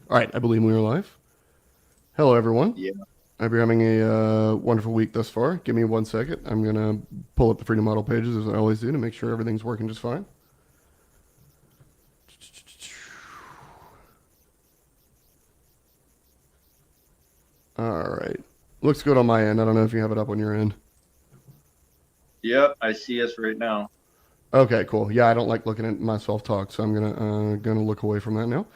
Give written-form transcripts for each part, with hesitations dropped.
All right, I believe we are live. Hello, everyone. Yeah. I hope you're having a wonderful week thus far. Give me 1 second. I'm going to pull up the Freedom Model pages as I always do to make sure everything's working just fine. All right. Looks good on my end. I don't know if you have it up on your end. Yep, I see us right now. Okay, cool. Yeah, I don't like looking at myself talk, so I'm gonna look away from that now.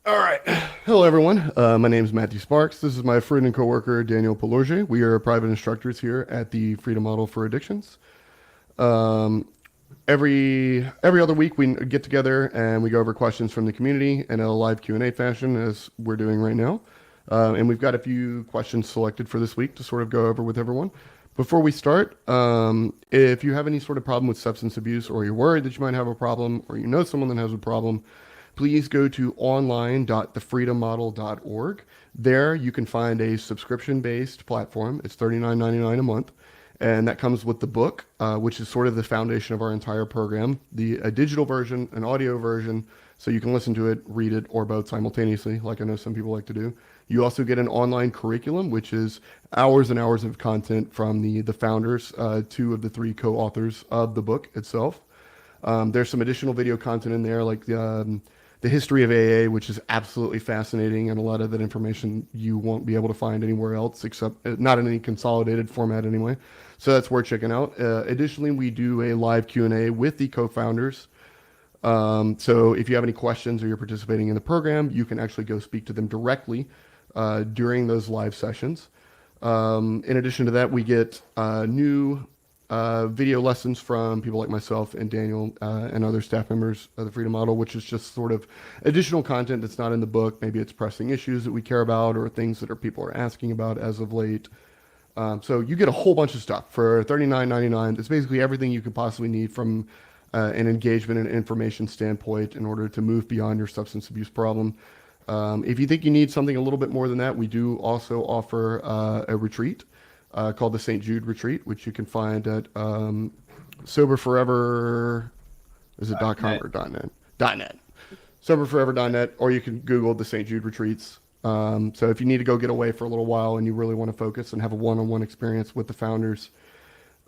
All right. Hello, everyone. My name is Matthew Sparks. This is my friend and coworker Daniel Pelorge. We are private instructors here at the Freedom Model for Addictions. Um, every other week we get together and we go over questions from the community in a live Q&A fashion as we're doing right now. And we've got a few questions selected for this week to sort of go over with everyone. Before we start, if you have any sort of problem with substance abuse, or you're worried that you might have a problem, or you know someone that has a problem, please go to online.thefreedommodel.org. There you can find a subscription-based platform. It's $39.99 a month, and that comes with the book, which is sort of the foundation of our entire program. A digital version, an audio version, so you can listen to it, read it, or both simultaneously, like I know some people like to do. You also get an online curriculum, which is hours and hours of content from the founders, two of the three co-authors of the book itself. There's some additional video content in there, like the history of AA, which is absolutely fascinating, and a lot of that information you won't be able to find anywhere else, except not in any consolidated format anyway. So that's worth checking out. Additionally, we do a live Q&A with the co-founders. So if you have any questions or you're participating in the program, you can actually go speak to them directly during those live sessions. In addition to that, we get new video lessons from people like myself and Daniel and other staff members of the Freedom Model, which is just sort of additional content that's not in the book. Maybe it's pressing issues that we care about or things that people are asking about as of late. So you get a whole bunch of stuff for $39.99. It's basically everything you could possibly need from an engagement and information standpoint in order to move beyond your substance abuse problem. If you think you need something a little bit more than that, we do also offer a retreat called the St. Jude Retreat, which you can find at Sober Forever. Is it .com Net. or .net? .net. Soberforever.net, or you can Google the St. Jude Retreats. So if you need to go get away for a little while and you really want to focus and have a one-on-one experience with the founders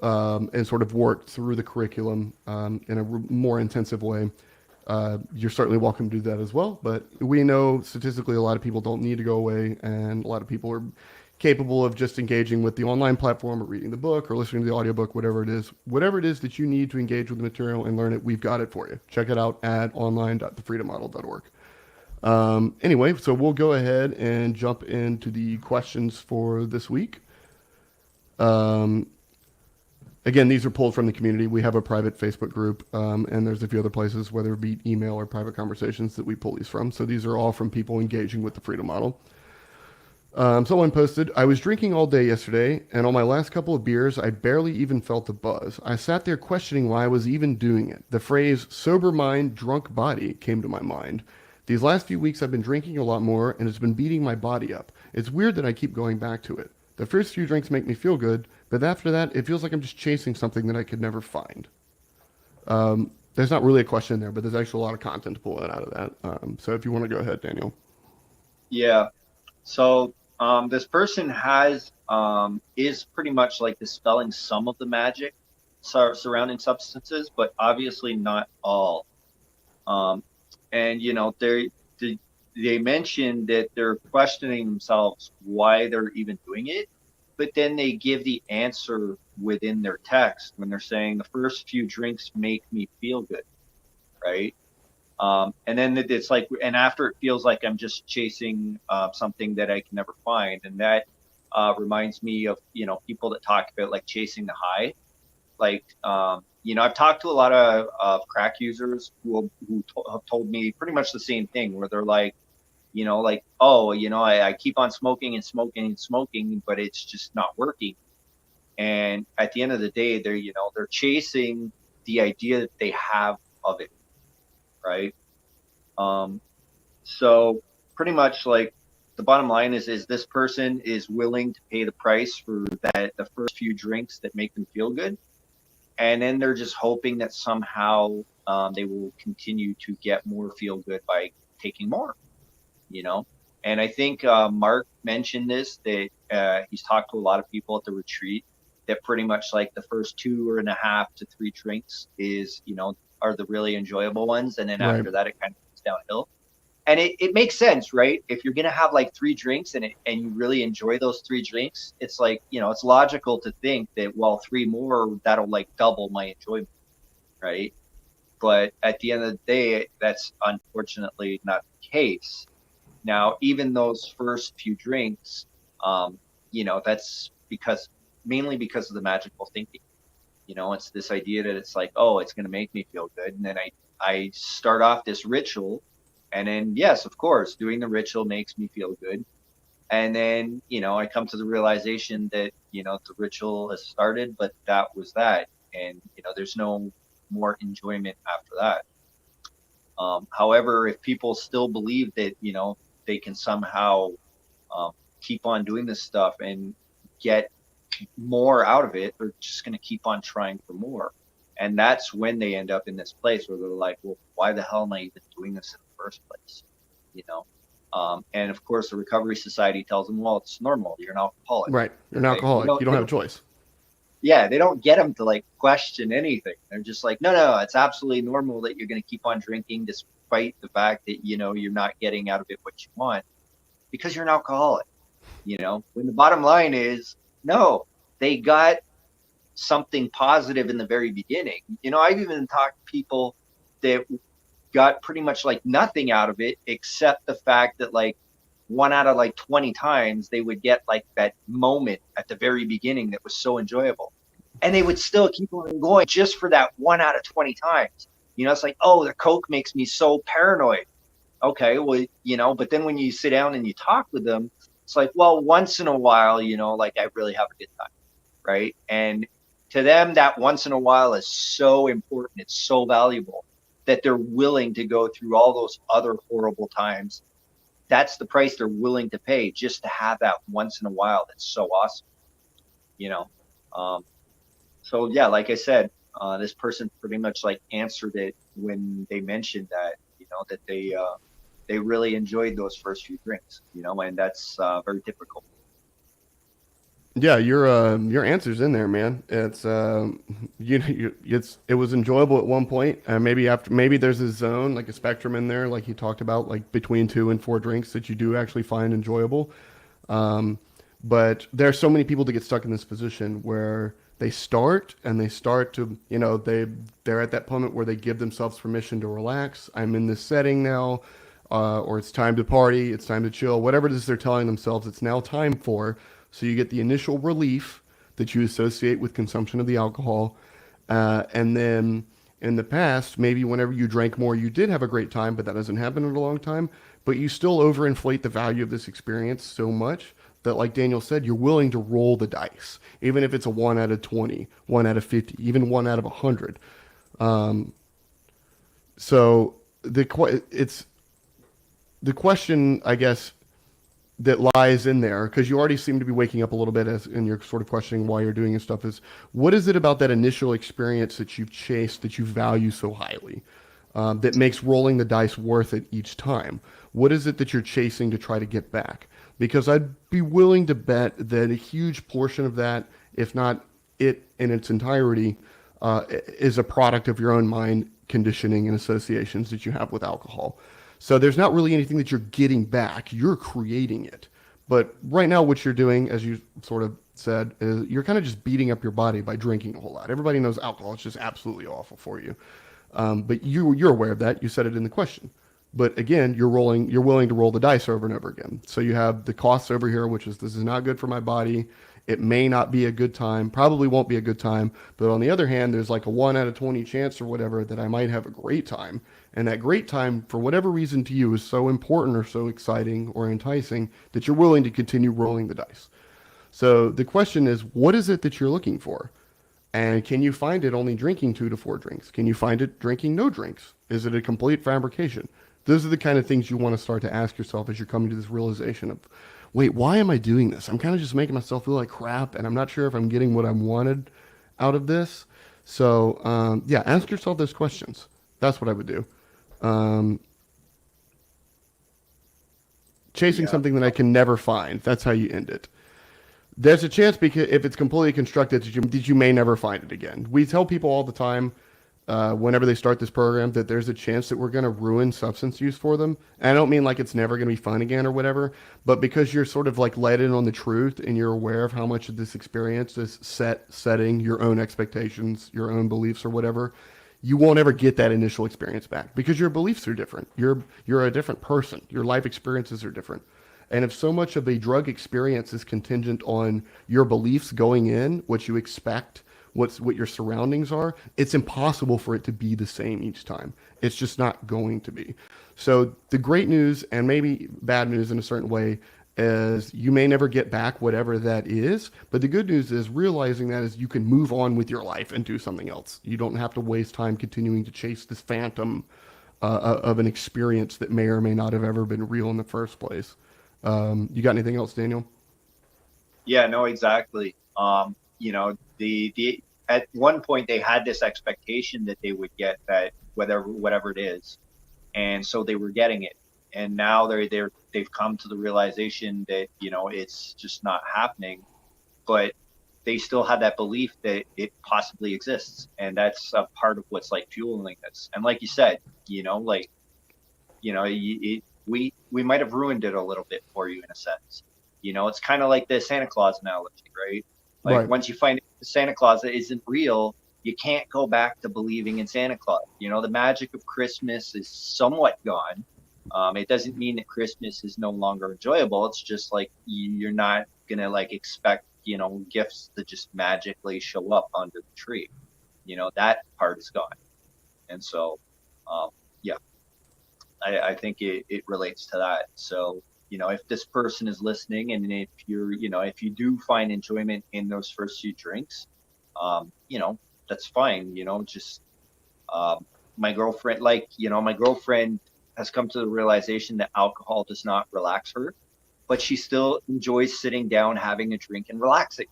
and sort of work through the curriculum in a more intensive way, you're certainly welcome to do that as well. But we know statistically a lot of people don't need to go away, and a lot of people are capable of just engaging with the online platform or reading the book or listening to the audiobook, whatever it is. Whatever it is that you need to engage with the material and learn it, we've got it for you. Check it out at online.thefreedommodel.org. Anyway, so we'll go ahead and jump into the questions for this week. Um, Again, these are pulled from the community. We have a private Facebook group, and there's a few other places, whether it be email or private conversations, that we pull these from. So these are all from people engaging with the Freedom Model. Someone posted, I was drinking all day yesterday, and on my last couple of beers, I barely even felt a buzz. I sat there questioning why I was even doing it. The phrase, sober mind, drunk body, came to my mind. These last few weeks, I've been drinking a lot more, and it's been beating my body up. It's weird that I keep going back to it. The first few drinks make me feel good, but after that, it feels like I'm just chasing something that I could never find. There's not really a question there, but there's actually a lot of content to pull out of that. So if you want to go ahead, Daniel. Yeah. So this person has is pretty much like dispelling some of the magic surrounding substances, but obviously not all. Um, and they they mentioned that they're questioning themselves why they're even doing it, but then they give the answer within their text when they're saying the first few drinks make me feel good, right? And then it's like, and after it feels like I'm just chasing something that I can never find, and that reminds me of people that talk about like chasing the high. Like I've talked to a lot of crack users have told me pretty much the same thing, where they're like, like, oh, I keep on smoking and smoking and smoking, but it's just not working. And at the end of the day, they're chasing the idea that they have of it, right? Um, so pretty much like the bottom line is this person is willing to pay the price for the first few drinks that make them feel good, and then they're just hoping that somehow they will continue to get more feel good by taking more. you know. And I think Mark mentioned this, that he's talked to a lot of people at the retreat, that pretty much like the first 2.5 to 3 drinks is, you know, are the really enjoyable ones, and then Right. after that it kind of goes downhill. And it makes sense, right? If you're gonna have like 3 drinks and you really enjoy those 3 drinks, it's like, you know, it's logical to think that, well, 3 more, that'll like double my enjoyment, right? But at the end of the day, that's unfortunately not the case. Now, even those first few drinks, you know, that's because mainly because of the magical thinking. You know, it's this idea that it's like, oh, it's going to make me feel good. And then I start off this ritual. And then, yes, of course, doing the ritual makes me feel good. And then, you know, I come to the realization that, you know, the ritual has started, but that was that. And, you know, there's no more enjoyment after that. However, if people still believe that, you know, they can somehow um, keep on doing this stuff and get more out of it, they're just going to keep on trying for more. And that's when they end up in this place where they're like, well, why the hell am I even doing this in the first place? You know? And of course, the Recovery Society tells them, well, it's normal. You're an alcoholic. Right. You're an Okay. alcoholic. You don't have a choice. Yeah, they don't get them to like question anything. They're just like, no, it's absolutely normal that you're going to keep on drinking despite the fact that, you know, you're not getting out of it what you want, because you're an alcoholic. You know, when the bottom line is, no, they got something positive in the very beginning. You know, I've even talked to people that got pretty much like nothing out of it, except the fact that like 1 out of like 20 times they would get like that moment at the very beginning that was so enjoyable. And they would still keep on going just for that 1 out of 20 times. You know, it's like, oh, the Coke makes me so paranoid. Okay, well, you know, but then when you sit down and you talk with them, it's like, well, once in a while, you know, like I really have a good time, right? And to them, that once in a while is so important. It's so valuable that they're willing to go through all those other horrible times. That's the price they're willing to pay just to have that once in a while. That's so awesome, you know? Um, so yeah, like I said, this person pretty much like answered it when they mentioned that, you know, that they really enjoyed those first few drinks, you know, and that's very typical. Yeah, your answer's in there, man. It's it was enjoyable at one point. Maybe after, maybe there's a zone, like a spectrum in there, like he talked about, like between 2 and 4 drinks that you do actually find enjoyable. Um, but there are so many people that get stuck in this position where they start to, you know, they're at that moment where they give themselves permission to relax. I'm in this setting now, or it's time to party, it's time to chill, whatever it is they're telling themselves it's now time for. So you get the initial relief that you associate with consumption of the alcohol, and then in the past, maybe whenever you drank more, you did have a great time, but that doesn't happen in a long time. But you still overinflate the value of this experience so much that, like Daniel said, you're willing to roll the dice, even if it's a 1 out of 20, 1 out of 50, even 1 out of 100. So it's the question, I guess, that lies in there, because you already seem to be waking up a little bit as and you're sort of questioning why you're doing this stuff, is what is it about that initial experience that you've chased that you value so highly, that makes rolling the dice worth it each time? What is it that you're chasing to try to get back? Because I'd be willing to bet that a huge portion of that, if not it in its entirety, is a product of your own mind conditioning and associations that you have with alcohol. So there's not really anything that you're getting back. You're creating it. But right now, what you're doing, as you sort of said, is you're kind of just beating up your body by drinking a whole lot. Everybody knows alcohol is just absolutely awful for you. But you're aware of that. You said it in the question. But again, you're willing to roll the dice over and over again. So you have the costs over here, which is this is not good for my body. It may not be a good time, probably won't be a good time. But on the other hand, there's like a 1 out of 20 chance or whatever that I might have a great time. And that great time, for whatever reason to you, is so important or so exciting or enticing that you're willing to continue rolling the dice. So the question is, what is it that you're looking for? And can you find it only drinking 2 to 4 drinks? Can you find it drinking no drinks? Is it a complete fabrication? Those are the kind of things you want to start to ask yourself as you're coming to this realization of, wait, why am I doing this? I'm kind of just making myself feel like crap, and I'm not sure if I'm getting what I wanted out of this. So, yeah, ask yourself those questions. That's what I would do. Um, chasing Yeah. something that I can never find. That's how you end it. There's a chance, because if it's completely constructed, that you may never find it again. We tell people all the time, whenever they start this program, that there's a chance that we're going to ruin substance use for them. And I don't mean like it's never going to be fun again or whatever, but because you're sort of like let in on the truth and you're aware of how much of this experience is setting your own expectations, your own beliefs or whatever, you won't ever get that initial experience back because your beliefs are different. You're a different person. Your life experiences are different. And if so much of a drug experience is contingent on your beliefs going in, what you expect, what your surroundings are, it's impossible for it to be the same each time. It's just not going to be. So the great news, and maybe bad news in a certain way, is you may never get back whatever that is. But the good news is realizing that is you can move on with your life and do something else. You don't have to waste time continuing to chase this phantom of an experience that may or may not have ever been real in the first place. You got anything else, Daniel? Yeah, no, exactly. You know, the at one point they had this expectation that they would get that whatever it is, and so they were getting it, and now they've come to the realization that, you know, it's just not happening, but they still have that belief that it possibly exists, and that's a part of what's like fueling this. And like you said, you know, like, you know, we might have ruined it a little bit for you in a sense. You know, it's kind of like the Santa Claus analogy, right? Like Right. once you find Santa Claus that isn't real, you can't go back to believing in Santa Claus. You know, the magic of Christmas is somewhat gone. It doesn't mean that Christmas is no longer enjoyable. It's just like you're not gonna like expect, you know, gifts to just magically show up under the tree. You know, that part is gone. And so, yeah, I think it relates to that. So, you know, if this person is listening, and if you're, you know, if you do find enjoyment in those first few drinks, you know, that's fine. You know, just my girlfriend, like, you know, my girlfriend has come to the realization that alcohol does not relax her, but she still enjoys sitting down, having a drink, and relaxing.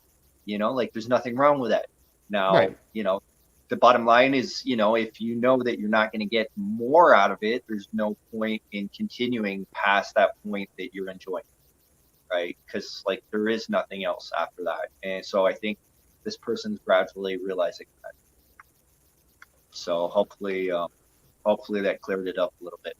You know, like there's nothing wrong with that. Now, Right. you know, the bottom line is, you know, if you know that you're not going to get more out of it, there's no point in continuing past that point that you're enjoying, right? Because like there is nothing else after that. And so I think this person's gradually realizing that. So hopefully that cleared it up a little bit.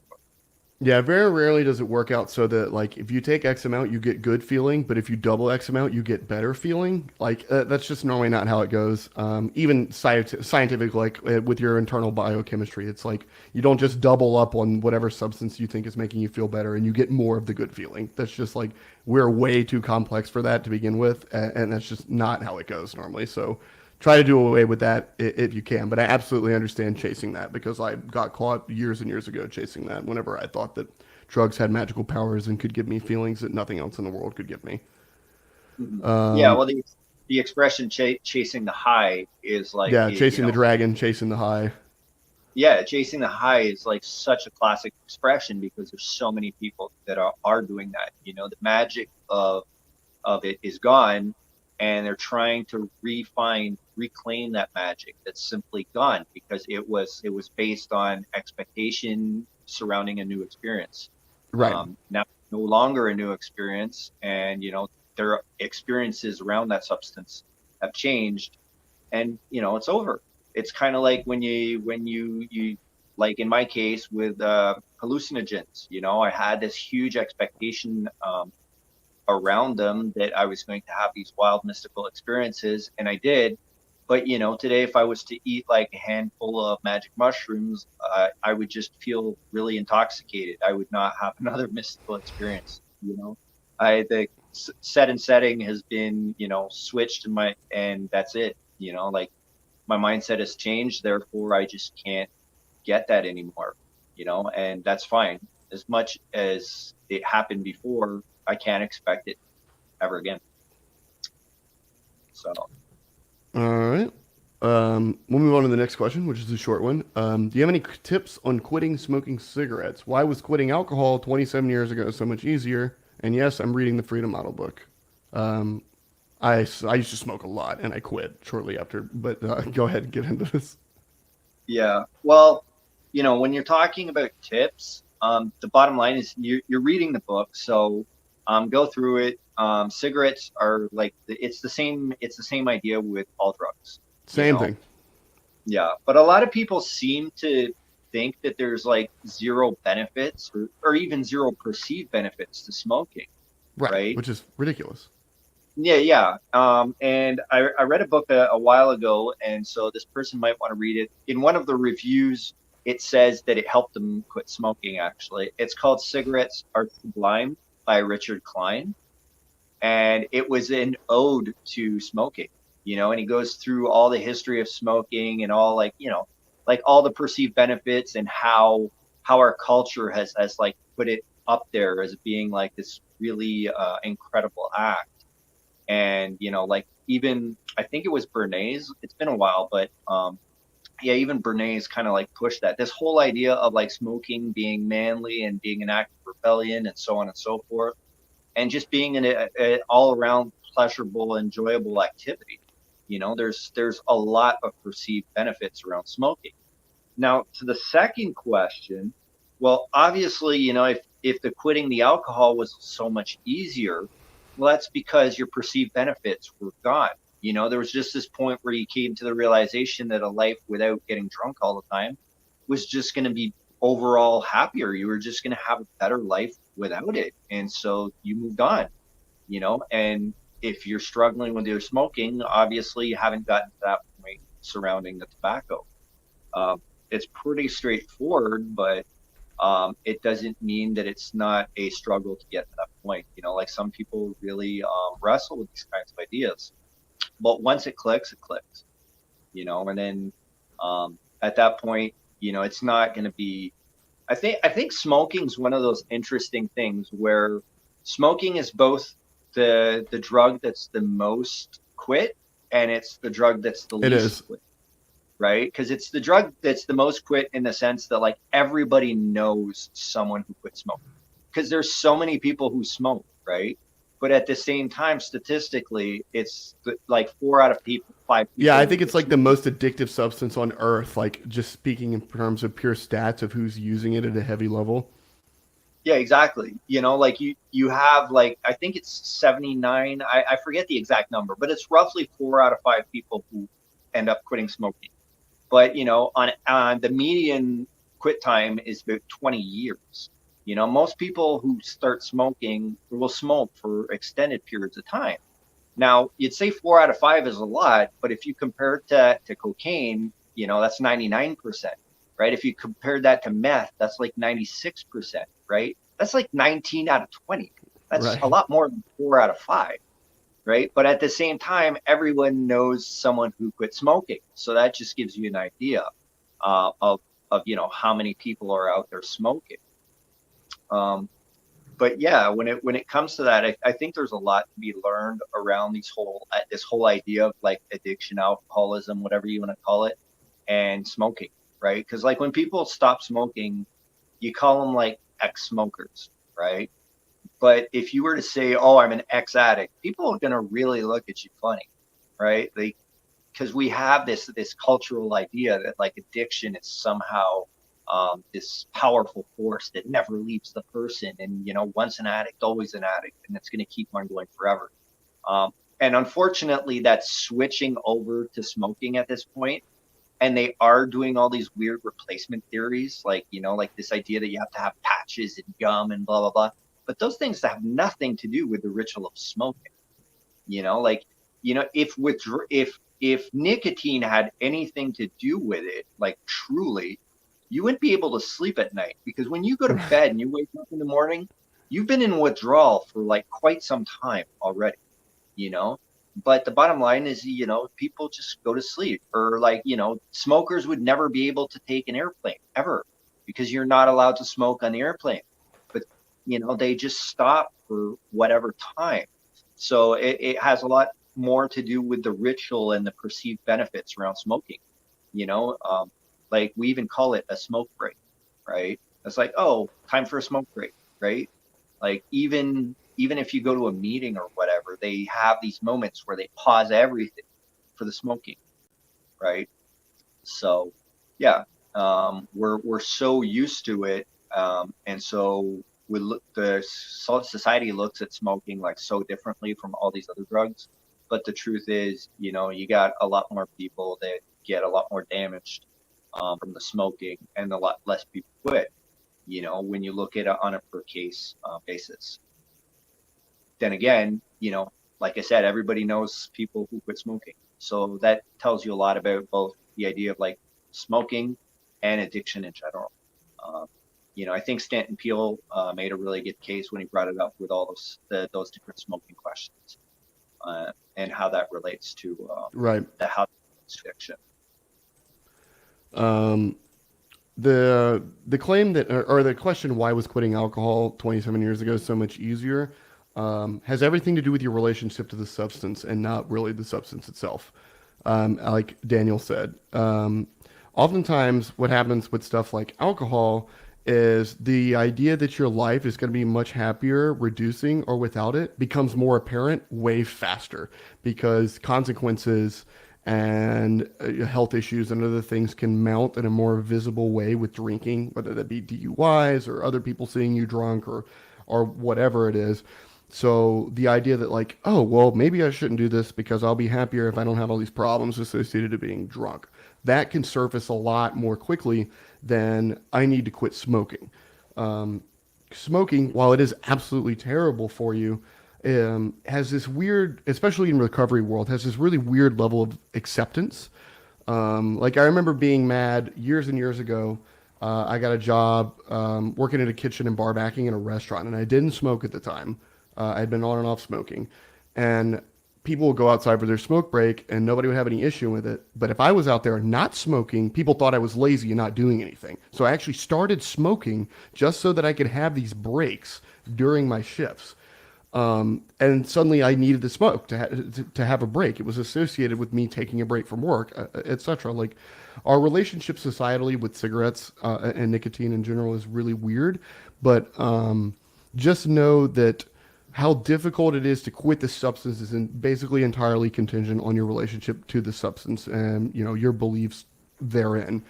Yeah, very rarely does it work out so that like if you take X amount, you get good feeling, but if you double X amount, you get better feeling. Like that's just normally not how it goes. Even scientific, like with your internal biochemistry, it's like you don't just double up on whatever substance you think is making you feel better, and you get more of the good feeling. That's just like we're way too complex for that to begin with, and that's just not how it goes normally. So try to do away with that if you can. But I absolutely understand chasing that because I got caught years and years ago chasing that whenever I thought that drugs had magical powers and could give me feelings that nothing else in the world could give me. Mhm. Yeah, Um, well, the expression chasing the high is like, yeah, you chasing the know, dragon, chasing the high. yeah, chasing the high is like such a classic expression because there's so many people that are doing that. You know, the magic of it is gone, and they're trying to reclaim that magic that's simply gone because it was based on expectation surrounding a new experience. Right. Now no longer a new experience, and you know their experiences around that substance have changed, and you know it's over. It's kind of like when you like in my case with hallucinogens. You know, I had this huge expectation around them that I was going to have these wild mystical experiences, and I did. But you know, today if I was to eat like a handful of magic mushrooms, I would just feel really intoxicated. I would not have another mystical experience. You know, the set and setting has been, you know, switched in my, and that's it. You know, like my mindset has changed, therefore I just can't get that anymore. You know, and that's fine. As much as it happened before, I can't expect it ever again. So All right. We'll move on to the next question, which is a short one. Do you have any tips on quitting smoking cigarettes? Why was quitting alcohol 27 years ago so much easier? And yes, I'm reading the Freedom Model book. Um, I used to smoke a lot and I quit shortly after, but go ahead and get into this. yeah, well, you know, when you're talking about tips, the bottom line is you're reading the book, so go through it. Cigarettes are like it's the same idea with all drugs, you Same know. thing. Yeah, but a lot of people seem to think that there's like zero benefits or even zero perceived benefits to smoking, Right. right? Which is ridiculous. Yeah, yeah. And I read a book a while ago, and so this person might want to read it. In one of the reviews, it says that it helped them quit smoking, actually. It's called Cigarettes Are Sublime by Richard Klein. And it was an ode to smoking, and he goes through all the history of smoking and all like all the perceived benefits and how our culture has like put it up there as being like this really incredible act. And like even I think it was Bernays. It's been a while, but yeah, even Bernays kind of like pushed that this whole idea of like smoking being manly and being an act of rebellion and so on and so forth, and just being an all around pleasurable, enjoyable activity. There's a lot of perceived benefits around smoking. Now, to the second question, well, obviously, if the quitting the alcohol was so much easier, well, that's because your perceived benefits were gone. There was just this point where you came to the realization that a life without getting drunk all the time was just going to be overall happier. You were just going to have a better life without it. And so you moved on, and if you're struggling with your smoking, obviously you haven't gotten to that point surrounding the tobacco. It's pretty straightforward, but it doesn't mean that it's not a struggle to get to that point. Like some people really wrestle with these kinds of ideas, but once it clicks, and then at that point, it's not going to be. I think smoking is one of those interesting things where smoking is both the drug that's the most quit and it's the drug that's the It least is. quit, right? Because it's the drug that's the most quit in the sense that like everybody knows someone who quit smoking because there's so many people who smoke, right? But at the same time, statistically, it's like 5 people. Yeah, I think Who it's quit like the smoking. most addictive substance on earth. Like just speaking in terms of pure stats of who's using it at a heavy level. Yeah, exactly. Like you have like I think it's 79. I forget the exact number, but it's roughly 4 out of 5 people who end up quitting smoking. But on the median quit time is about 20 years. Most people who start smoking will smoke for extended periods of time. Now, you'd say 4 out of 5 is a lot, but if you compare it to cocaine, that's 99%, right? If you compare that to meth, that's like 96%, right? That's like 19 out of 20. That's a Right. lot more than 4 out of 5, right? But at the same time, everyone knows someone who quit smoking. So that just gives you an idea of how many people are out there smoking. Um, but yeah, when it comes to that, I think there's a lot to be learned around this whole idea of like addiction, alcoholism, whatever you want to call it, and smoking, right? Because like when people stop smoking, you call them like ex-smokers, right? But if you were to say, "Oh, I'm an ex-addict," people are gonna really look at you funny, right? Like because we have this cultural idea that like addiction is somehow this powerful force that never leaves the person, and once an addict, always an addict, and it's going to keep on going forever. And unfortunately, that's switching over to smoking at this point, and they are doing all these weird replacement theories, like like this idea that you have to have patches and gum and blah blah blah. But those things have nothing to do with the ritual of smoking. Like if nicotine had anything to do with it, like truly, you wouldn't be able to sleep at night because when you go to bed and you wake up in the morning, you've been in withdrawal for like quite some time already, you know. But the bottom line is, people just go to sleep, or like, smokers would never be able to take an airplane ever because you're not allowed to smoke on the airplane. But they just stop for whatever time. So it has a lot more to do with the ritual and the perceived benefits around smoking. You know, like we even call it a smoke break, right? It's like, oh, time for a smoke break, right? Like even if you go to a meeting or whatever, they have these moments where they pause everything for the smoking, right? So yeah, we're so used to it. And so society looks at smoking like so differently from all these other drugs. But the truth is, you got a lot more people that get a lot more damaged from the smoking, and a lot less people quit. When you look at it on a per case basis. Then again, like I said, everybody knows people who quit smoking. So that tells you a lot about both the idea of like smoking and addiction in general. Um, I think Stanton Peele made a really good case when he brought it up with all those different smoking questions and how that relates to Right. how addiction. The claim that, or the question, why was quitting alcohol 27 years ago so much easier, has everything to do with your relationship to the substance and not really the substance itself. Like Daniel said, oftentimes what happens with stuff like alcohol is the idea that your life is going to be much happier reducing or without it becomes more apparent way faster because consequences and health issues and other things can mount in a more visible way with drinking, whether that be DUIs or other people seeing you drunk or whatever it is. So the idea that like, oh, well, maybe I shouldn't do this because I'll be happier if I don't have all these problems associated to being drunk. That can surface a lot more quickly than I need to quit smoking. Smoking, while it is absolutely terrible for you, has this weird, especially in recovery world, has this really weird level of acceptance. Like I remember being mad years and years ago. I got a job working at a kitchen and bar backing in a restaurant, and I didn't smoke at the time. I'd been on and off smoking, and people would go outside for their smoke break, and nobody would have any issue with it. But if I was out there not smoking, people thought I was lazy and not doing anything. So I actually started smoking just so that I could have these breaks during my shifts. And suddenly I needed to smoke to have a break. It was associated with me taking a break from work, etc. Like our relationship societally with cigarettes and nicotine in general is really weird. But just know that how difficult it is to quit the substance is basically entirely contingent on your relationship to the substance and your beliefs therein.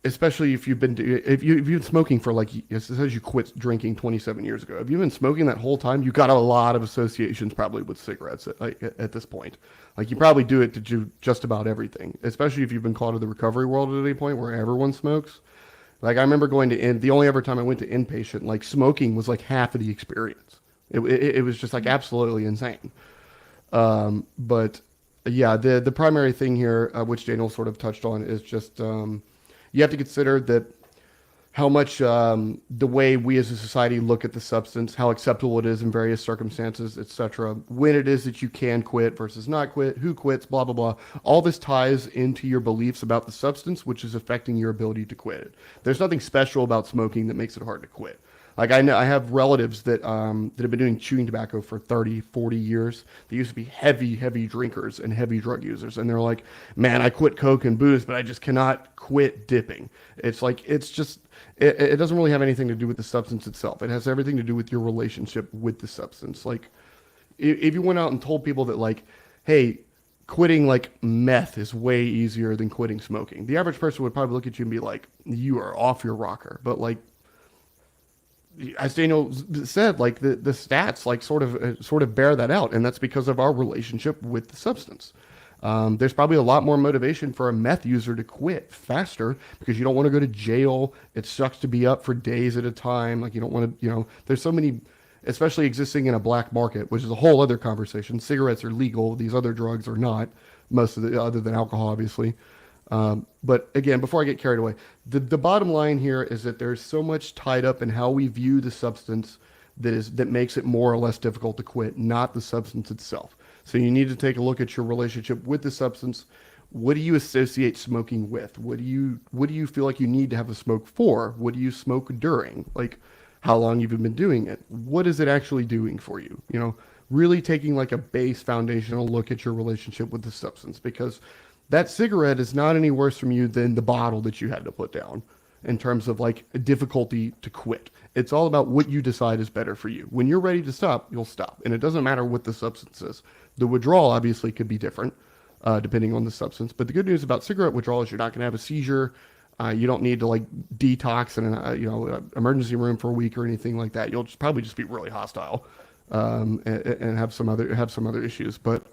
Especially if you've been smoking for like it says you quit drinking 27 years ago. If you've been smoking that whole time, you've got a lot of associations probably with cigarettes at this point. Like you probably do it to do just about everything. Especially if you've been caught in the recovery world at any point where everyone smokes. Like I remember going to the only ever time I went to inpatient, like smoking was like half of the experience. It was just like absolutely insane. But yeah, the primary thing here, which Daniel sort of touched on, is just you have to consider that how much the way we as a society look at the substance, how acceptable it is in various circumstances, etc. When it is that you can quit versus not quit, who quits, blah, blah, blah. All this ties into your beliefs about the substance, which is affecting your ability to quit it. There's nothing special about smoking that makes it hard to quit. Like I know I have relatives that have been doing chewing tobacco for 30, 40 years. They used to be heavy, heavy drinkers and heavy drug users. And they're like, man, I quit Coke and booze, but I just cannot quit dipping. It's like, it doesn't really have anything to do with the substance itself. It has everything to do with your relationship with the substance. Like if you went out and told people that like, hey, quitting like meth is way easier than quitting smoking, the average person would probably look at you and be like, you are off your rocker. But like, as Daniel said, like the stats like sort of bear that out, and that's because of our relationship with the substance. There's probably a lot more motivation for a meth user to quit faster because you don't want to go to jail. It sucks to be up for days at a time. Like you don't want to, there's so many, especially existing in a black market, which is a whole other conversation. Cigarettes are legal. These other drugs are not, most of the, other than alcohol, obviously. But again, before I get carried away, the bottom line here is that there's so much tied up in how we view the substance that makes it more or less difficult to quit, not the substance itself. So you need to take a look at your relationship with the substance. What do you associate smoking with? What do you feel like you need to have a smoke for? What do you smoke during? Like how long you've been doing it? What is it actually doing for you? Really taking like a base foundational look at your relationship with the substance, because that cigarette is not any worse from you than the bottle that you had to put down in terms of like a difficulty to quit. It's all about what you decide is better for you. When you're ready to stop, you'll stop. And it doesn't matter what the substance is. The withdrawal obviously could be different depending on the substance. But the good news about cigarette withdrawal is you're not going to have a seizure. You don't need to like detox in an emergency room for a week or anything like that. You'll probably just be really hostile, and have some other issues. But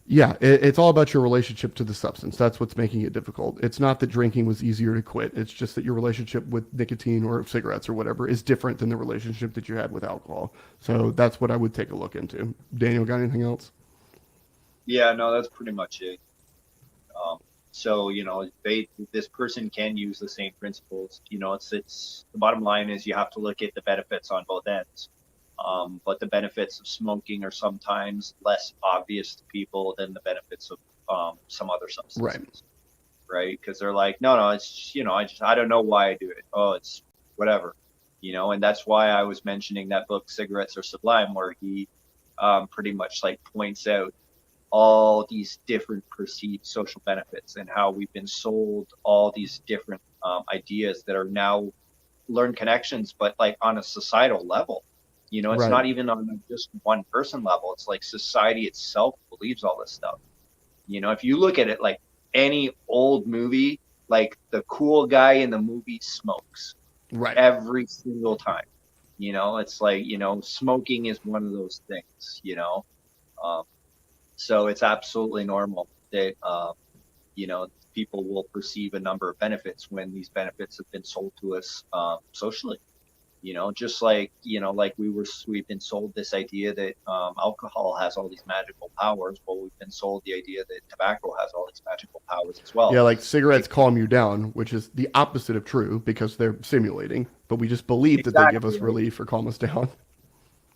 yeah, it's all about your relationship to the substance. That's what's making it difficult. It's not that drinking was easier to quit. It's just that your relationship with nicotine or cigarettes or whatever is different than the relationship that you had with alcohol. So that's what I would take a look into. Daniel, got anything else? Yeah, no, that's pretty much it. Um, so this person can use the same principles. It's the bottom line is you have to look at the benefits on both ends. But the benefits of smoking are sometimes less obvious to people than the benefits of some other substances, right? Because they're like, no, it's I don't know why I do it. Oh, it's whatever, and that's why I was mentioning that book, Cigarettes Are Sublime, where he pretty much like points out all these different perceived social benefits and how we've been sold all these different ideas that are now learned connections, but like on a societal level. It's Right. not even on just one person level. It's like society itself believes all this stuff. If you look at it like any old movie, like the cool guy in the movie smokes Right. every single time. It's like, smoking is one of those things. Um, so it's absolutely normal that, people will perceive a number of benefits when these benefits have been sold to us socially. Just like like we've been sold this idea that alcohol has all these magical powers. Well, we've been sold the idea that tobacco has all these magical powers as well. Yeah, like cigarettes calm you down, which is the opposite of true because they're simulating, but we just believe that they give us Exactly. relief or calm us down.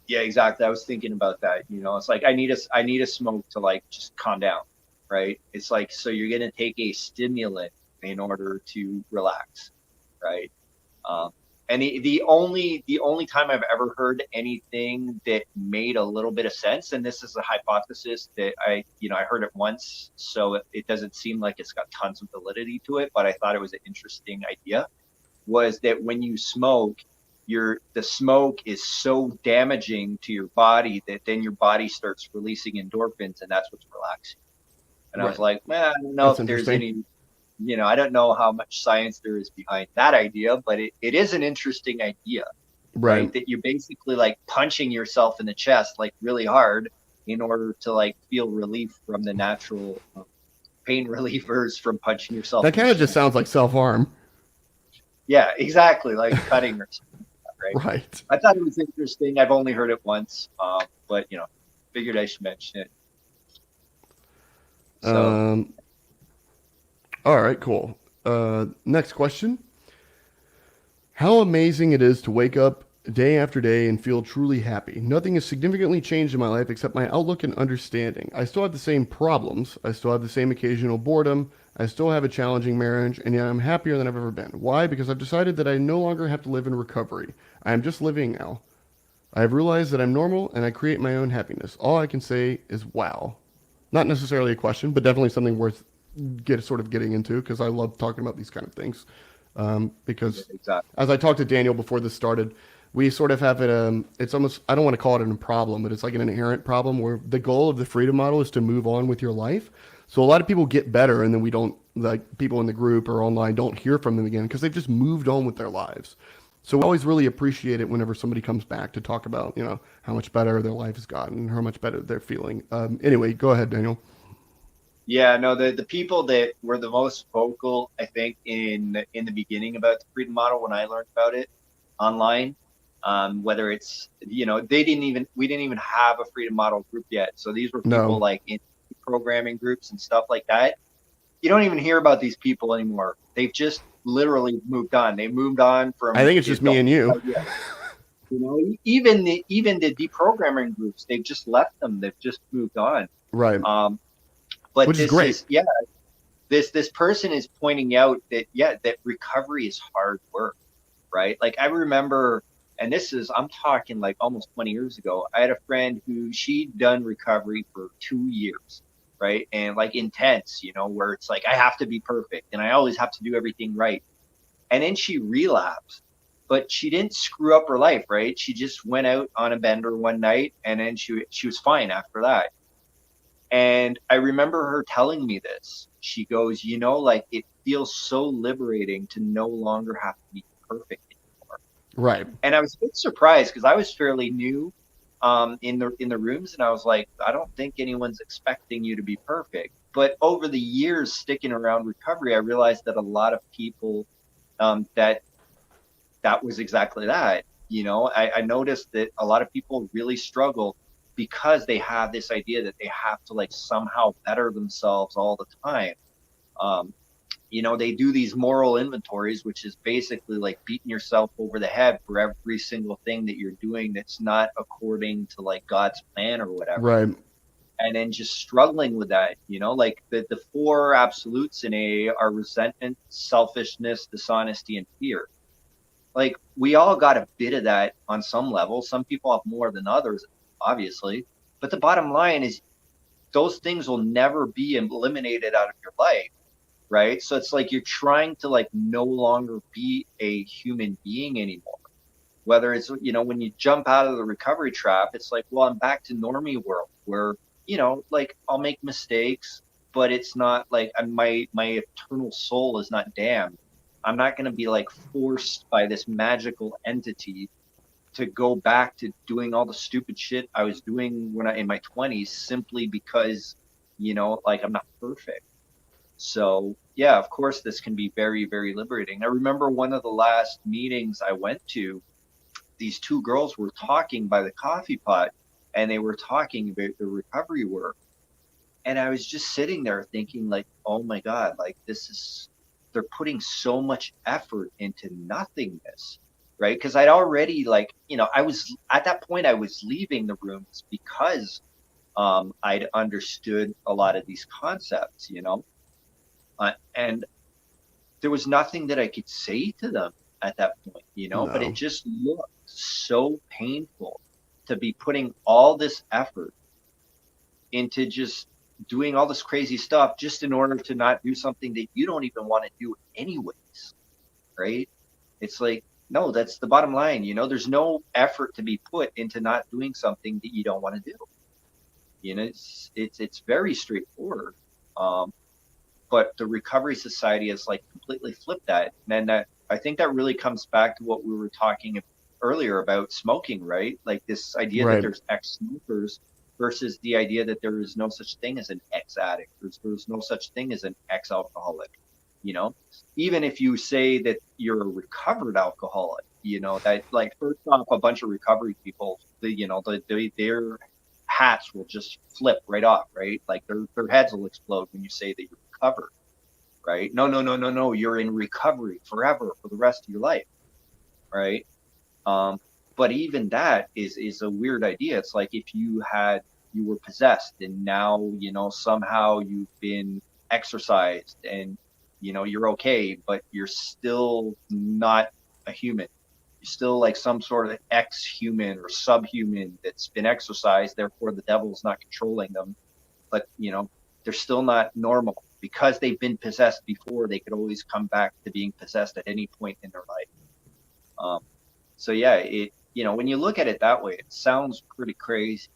Yeah, exactly. I was thinking about that. It's like I need a smoke to like just calm down, right? It's like, so you're gonna take a stimulant in order to relax, right? Um, and the only time I've ever heard anything that made a little bit of sense, and this is a hypothesis that I heard it once, so it doesn't seem like it's got tons of validity to it, but I thought it was an interesting idea, was that when you smoke, the smoke is so damaging to your body that then your body starts releasing endorphins, and that's what's relaxing. And I was Right. like, man, I don't know That's if there's interesting. any, I don't know how much science there is behind that idea, but it is an interesting idea, right? Right. That you're basically like punching yourself in the chest like really hard in order to like feel relief from the natural pain relievers from punching yourself That in the kind of just chest. sounds like self-harm. Yeah, exactly, like cutting or something, right? Right. I thought it was interesting. I've only heard it once, but figured I should mention it. So Um, all right, cool. Next question. How amazing it is to wake up day after day and feel truly happy. Nothing has significantly changed in my life except my outlook and understanding. I still have the same problems. I still have the same occasional boredom. I still have a challenging marriage, and yet I'm happier than I've ever been. Why? Because I've decided that I no longer have to live in recovery. I am just living now. I have realized that I'm normal and I create my own happiness. All I can say is wow. Not necessarily a question, but definitely something worth getting into because I love talking about these kind of things. yeah, Because exactly. as I talked to Daniel before this started, we sort of have it. It's almost, I don't want to call it a problem, but it's like an inherent problem where the goal of the freedom model is to move on with your life. So a lot of people get better, and then we don't, like people in the group or online don't hear from them again because they've just moved on with their lives. So we always really appreciate it whenever somebody comes back to talk about, how much better their life has gotten, how much better they're feeling. Anyway, go ahead, Daniel. Yeah, no, the people that were the most vocal, I think, in the beginning about the freedom model when I learned about it online, whether it's we didn't even have a freedom model group yet. So these were people No, like in programming groups and stuff like that. You don't even hear about these people anymore. They've just literally moved on. They moved on I from think it's just the me and you. whole idea. Even the deprogramming groups, they've just left them. They've just moved on. Right. Um, but Which is this great. is, yeah, this person is pointing out that, yeah, that recovery is hard work, right? Like I remember, and I'm talking like almost 20 years ago, I had a friend who she'd done recovery for 2 years, right? And like intense, where it's like I have to be perfect and I always have to do everything right. And then she relapsed, but she didn't screw up her life, right? She just went out on a bender one night and then she was fine after that. And I remember her telling me this. She goes, like feels so liberating to no longer have to be perfect anymore. Right. And I was a bit surprised because I was fairly new in the rooms, and I was like, I don't think anyone's expecting you to be perfect. But over the years sticking around recovery, I realized that a lot of people that was exactly that. I noticed that a lot of people really struggle because they have this idea that they have to like somehow better themselves all the time. Um, they do these moral inventories, which is basically like beating yourself over the head for every single thing that you're doing that's not according to like God's plan or whatever. Right. And then just struggling with that, like the four absolutes in AA are resentment, selfishness, dishonesty, and fear. Like we all got a bit of that on some level. Some people have more than others, obviously. But the bottom line is those things will never be eliminated out of your life, right? So it's like you're trying to like no longer be a human being anymore. Whether it's, when you jump out of the recovery trap, it's like, well, I'm back to normie world where, like I'll make mistakes, but it's not like my eternal soul is not damned. I'm not going to be like forced by this magical entity to go back to doing all the stupid shit I was doing when I in my 20s simply because, like I'm not perfect. So yeah, of course this can be very, very liberating. I remember one of the last meetings I went to, these two girls were talking by the coffee pot and they were talking about the recovery work. And I was just sitting there thinking like, oh my God, like they're putting so much effort into nothingness, right? Because I'd already like, I was at that point, I was leaving the rooms because I'd understood a lot of these concepts, and there was nothing that I could say to them at that point, but it No. just looked so painful to be putting all this effort into just doing all this crazy stuff just in order to not do something that you don't even want to do anyways, right? It's like, no, that's the bottom line. There's no effort to be put into not doing something that you don't want to do. It's very straightforward. But the Recovery Society has like completely flipped that. And that I think that really comes back to what we were talking earlier about smoking, right? Like this idea that Right. there's ex-smokers versus the idea that there is no such thing as an ex-addict. There's no such thing as an ex-alcoholic. Even if you say that you're a recovered alcoholic, that like first off, a bunch of recovery people, their hats will just flip right off, right? Like their heads will explode when you say that you're recovered, right? No, no, no, no, no. You're in recovery forever for the rest of your life, right? But even that is a weird idea. It's like if you were possessed and now, somehow you've been exorcised and, you're okay, but you're still not a human. You're still like some sort of ex-human or subhuman that's been exorcised. Therefore, the devil's not controlling them. But, they're still not normal because they've been possessed before. They could always come back to being possessed at any point in their life. So yeah, when you look at it that way, it sounds pretty crazy.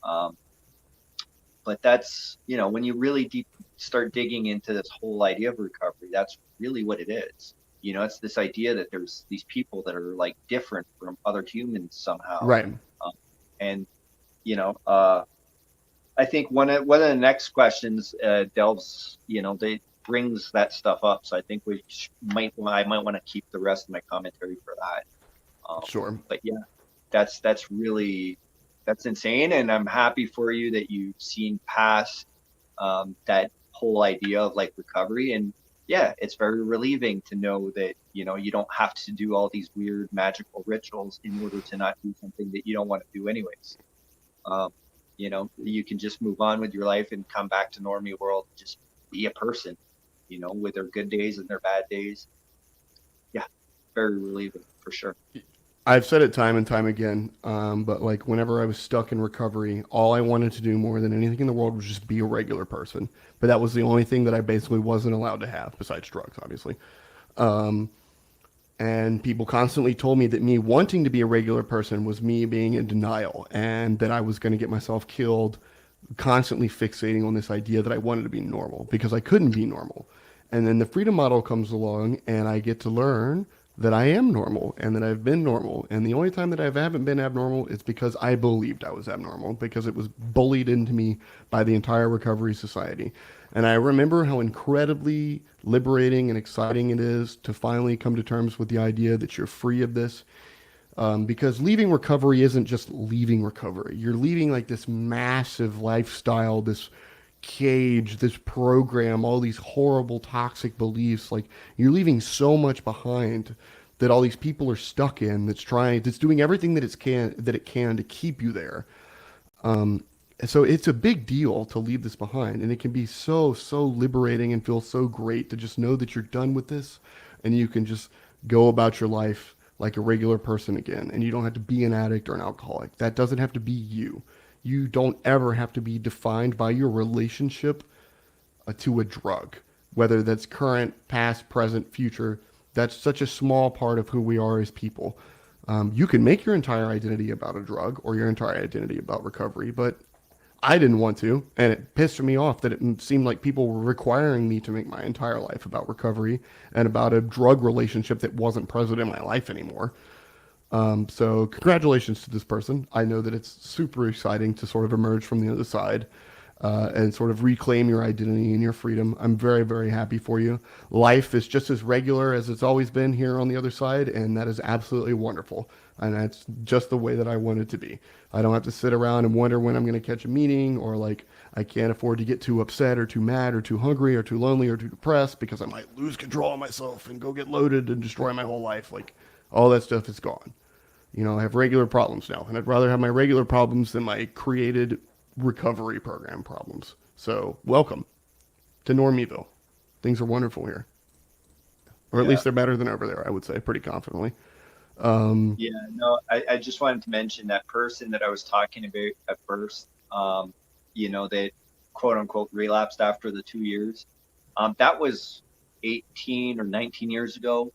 But that's, when you really start digging into this whole idea of recovery, that's really what it is. It's this idea that there's these people that are like different from other humans somehow. Right. And, I think one of the next questions delves, they brings that stuff up. So I think I might want to keep the rest of my commentary for that. Sure. But yeah, that's insane, and I'm happy for you that you've seen past that whole idea of like recovery. And yeah, it's very relieving to know that you don't have to do all these weird magical rituals in order to not do something that you don't want to do anyways. You can just move on with your life and come back to normie world, just be a person, with their good days and their bad days. Yeah, very relieving for sure. I've said it time and time again, but like whenever I was stuck in recovery, all I wanted to do more than anything in the world was just be a regular person. But that was the only thing that I basically wasn't allowed to have, besides drugs, obviously. And people constantly told me that me wanting to be a regular person was me being in denial and that I was going to get myself killed, constantly fixating on this idea that I wanted to be normal because I couldn't be normal. And then the freedom model comes along, and I get to learn that I am normal and that I've been normal. And the only time that I haven't been abnormal is because I believed I was abnormal, because it was bullied into me by the entire recovery society. And I remember how incredibly liberating and exciting it is to finally come to terms with the idea that you're free of this. Because leaving recovery isn't just leaving recovery. You're leaving like this massive lifestyle, this cage, this program, all these horrible toxic beliefs. Like you're leaving so much behind that all these people are stuck in, that's doing everything that it can to keep you there. So it's a big deal to leave this behind, and it can be so liberating and feel so great to just know that you're done with this and you can just go about your life like a regular person again, and you don't have to be an addict or an alcoholic. That doesn't have to be you. You don't ever have to be defined by your relationship to a drug, whether that's current, past, present, future. That's such a small part of who we are as people. You can make your entire identity about a drug or your entire identity about recovery, but I didn't want to, and it pissed me off that it seemed like people were requiring me to make my entire life about recovery and about a drug relationship that wasn't present in my life anymore. So congratulations to this person. I know that it's super exciting to sort of emerge from the other side and sort of reclaim your identity and your freedom. I'm very, very happy for you. Life is just as regular as it's always been here on the other side, and that is absolutely wonderful. And that's just the way that I want it to be. I don't have to sit around and wonder when I'm going to catch a meeting, or like I can't afford to get too upset or too mad or too hungry or too lonely or too depressed because I might lose control of myself and go get loaded and destroy my whole life. Like all that stuff is gone. You know, I have regular problems now, and I'd rather have my regular problems than my created recovery program problems. So welcome to Normieville. Things are wonderful here. Or at least they're better than over there, I would say, pretty confidently. Yeah, no, I just wanted to mention that person that I was talking about at first, that quote unquote relapsed after the 2 years. That was 18 or 19 years ago,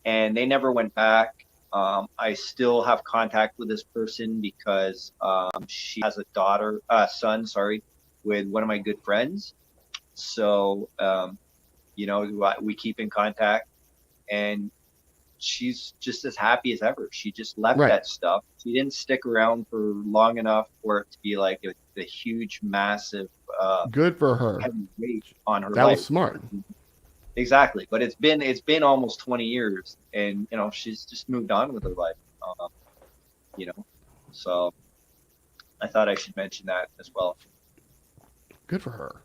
and they never went back. I still have contact with this person because she has a son, with one of my good friends. So, we keep in contact, and she's just as happy as ever. She just left that stuff. She didn't stick around for long enough for it to be like a huge, massive, good for her, heavy weight on her life. That was smart. Exactly, but it's been almost 20 years, and she's just moved on with her life. So I thought I should mention that as well. Good for her.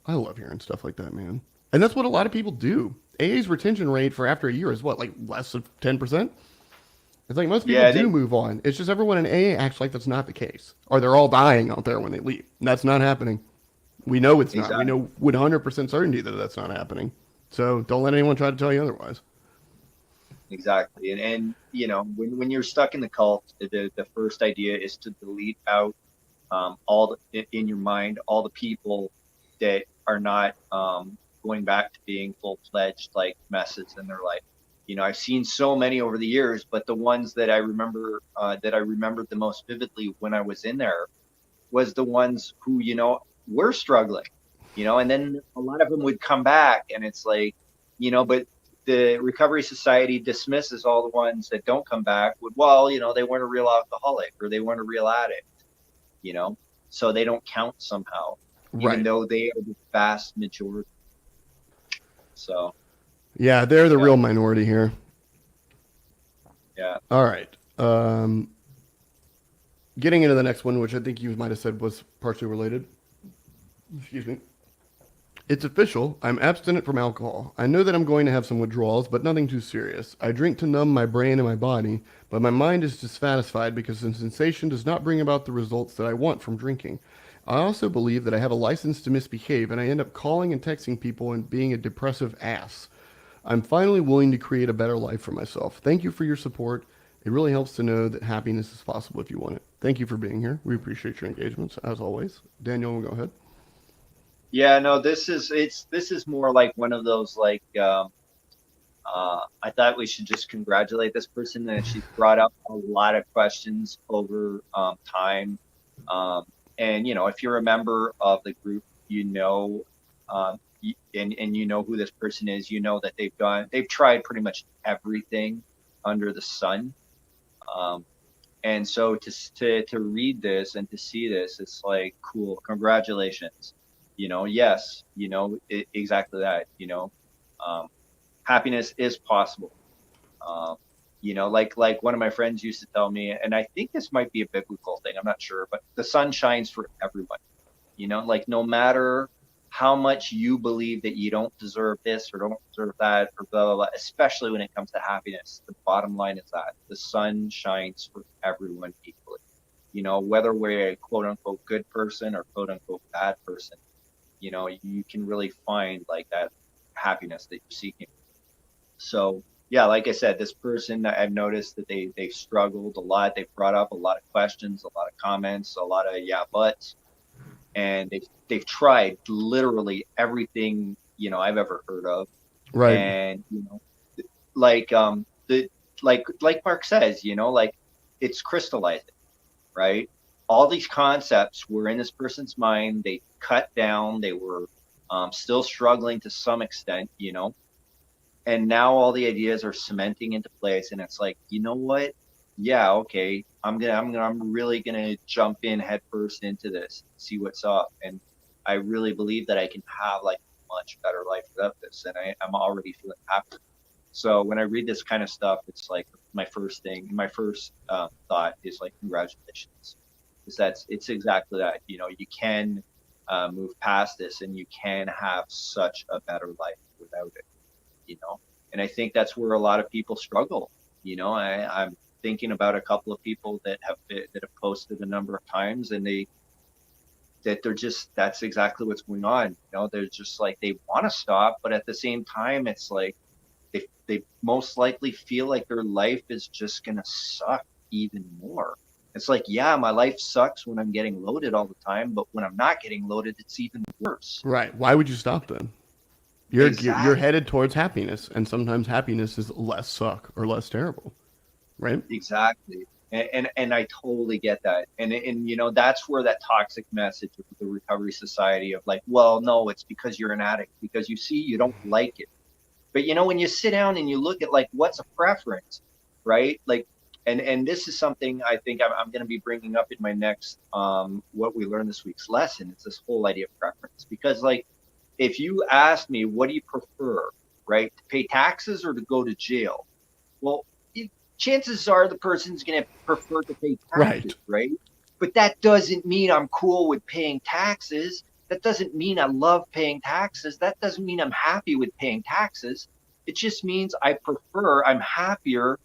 I love hearing stuff like that, man. And that's what a lot of people do. AA's retention rate for after a year is what, like less than 10%? It's like most people do move on. It's just everyone in AA acts like that's not the case. Or they're all dying out there when they leave. And that's not happening. We know it's not. We know with 100% certainty that that's not happening. So don't let anyone try to tell you otherwise. Exactly. And when you're stuck in the cult, the first idea is to delete out in your mind all the people that are not going back to being full-fledged like messes in their life. I've seen so many over the years, but the ones that I remembered the most vividly when I was in there was the ones who were struggling, and then a lot of them would come back, and it's like, but the Recovery Society dismisses all the ones that don't come back with, they weren't a real alcoholic or they weren't a real addict, so they don't count somehow, even though they are the vast majority. So, yeah, they're the real minority here. Yeah. All right. Getting into the next one, which I think you might have said was partially related. Excuse me. It's official. I'm abstinent from alcohol. I know that I'm going to have some withdrawals, but nothing too serious. I drink to numb my brain and my body, but my mind is dissatisfied because the sensation does not bring about the results that I want from drinking. I also believe that I have a license to misbehave, and I end up calling and texting people and being a depressive ass. I'm finally willing to create a better life for myself. Thank you for your support. It really helps to know that happiness is possible if you want it. Thank you for being here. We appreciate your engagements, as always. Daniel, go ahead. Yeah, no, this is more like one of those, like, I thought we should just congratulate this person that she brought up a lot of questions over time. And, if you're a member of the group, and you know who this person is, you know that they've tried pretty much everything under the sun. Um, and so to read this and to see this, it's like, cool, congratulations. Yes, exactly that. Um, happiness is possible. Um, like one of my friends used to tell me, and I think this might be a biblical thing, I'm not sure, but the sun shines for everyone. Like no matter how much you believe that you don't deserve this or don't deserve that or blah, blah, blah, especially when it comes to happiness, the bottom line is that the sun shines for everyone equally. Whether we're a quote unquote good person or quote unquote bad person, you can really find like that happiness that you're seeking. So yeah, like I said, this person, I've noticed that they've struggled a lot. They've brought up a lot of questions, a lot of comments, a lot of yeah buts, and they've tried literally everything I've ever heard of. Right. And like the like Mark says, like it's crystallizing, right? All these concepts were in this person's mind. They cut down. They were still struggling to some extent, and now all the ideas are cementing into place. And it's like, you know what? Yeah, okay. I'm really gonna jump in head first into this, see what's up. And I really believe that I can have like a much better life without this. And I'm already feeling happy. So when I read this kind of stuff, it's like my first thought is like, congratulations. Because it's exactly that. You can move past this and you can have such a better life without it. And I think that's where a lot of people struggle. I'm thinking about a couple of people that have posted a number of times, and that's exactly what's going on. They're just like, they want to stop, but at the same time, it's like they most likely feel like their life is just gonna suck even more. It's like, yeah, my life sucks when I'm getting loaded all the time, but when I'm not getting loaded, it's even worse. Right. Why would you stop then? You're Exactly. headed towards happiness, and sometimes happiness is less suck or less terrible, right? Exactly. And I totally get that. And that's where that toxic message of the Recovery Society of like, well, no, it's because you're an addict, because you don't like it. But when you sit down and you look at like what's a preference, right? Like, and this is something I think I'm going to be bringing up in my next what we learned this week's lesson. It's this whole idea of preference, because like if you ask me, what do you prefer, right? To pay taxes or to go to jail? Well, chances are the person's going to prefer to pay taxes, Right. right? But that doesn't mean I'm cool with paying taxes. That doesn't mean I love paying taxes. That doesn't mean I'm happy with paying taxes. It just means I'm happier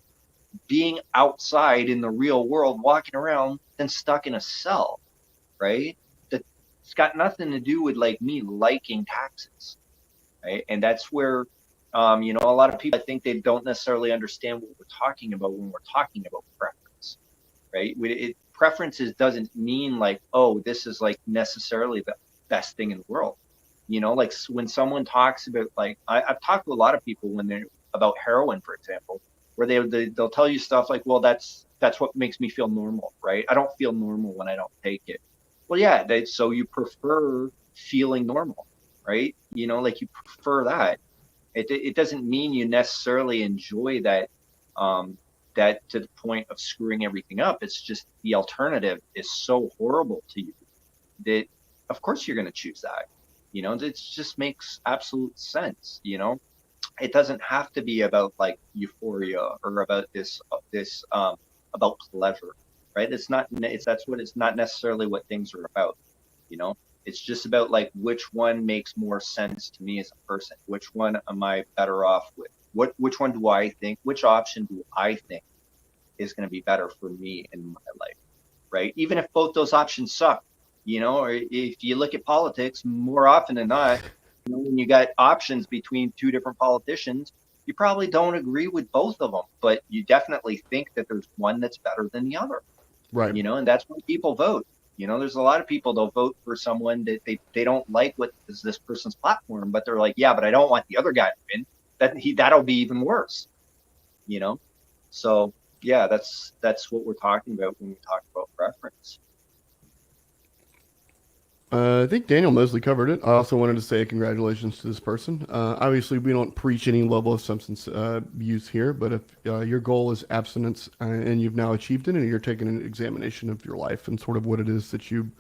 being outside in the real world, walking around, than stuck in a cell, right? It's got nothing to do with like me liking taxes, right? And that's where a lot of people, I think they don't necessarily understand what we're talking about when we're talking about preference, right? Preferences doesn't mean like, oh, this is like necessarily the best thing in the world. Like when someone talks about like, I've talked to a lot of people when they're about heroin, for example, where they'll tell you stuff like, well, that's what makes me feel normal, right? I don't feel normal when I don't take it. Well, yeah, so you prefer feeling normal, right? Like you prefer that. It doesn't mean you necessarily enjoy that to the point of screwing everything up. It's just the alternative is so horrible to you that of course you're going to choose that. It just makes absolute sense. It doesn't have to be about like euphoria or about this about pleasure, right? It's not necessarily what things are about. you know it's just about like which one makes more sense to me as a person, which one am I better off with, which one do I think, which option do I think is going to be better for me in my life, right? Even if both those options suck, or if you look at politics, more often than not, when you got options between two different politicians, you probably don't agree with both of them, but you definitely think that there's one that's better than the other. Right. And that's when people vote. There's a lot of people, they'll vote for someone that they don't like what is this person's platform, but they're like, yeah, but I don't want the other guy to win. That'll be even worse. So yeah, that's what we're talking about when we talk about preference. I think Daniel mostly covered it. I also wanted to say congratulations to this person. Obviously, we don't preach any level of substance use here, but if your goal is abstinence and you've now achieved it, and you're taking an examination of your life and sort of what it is that you've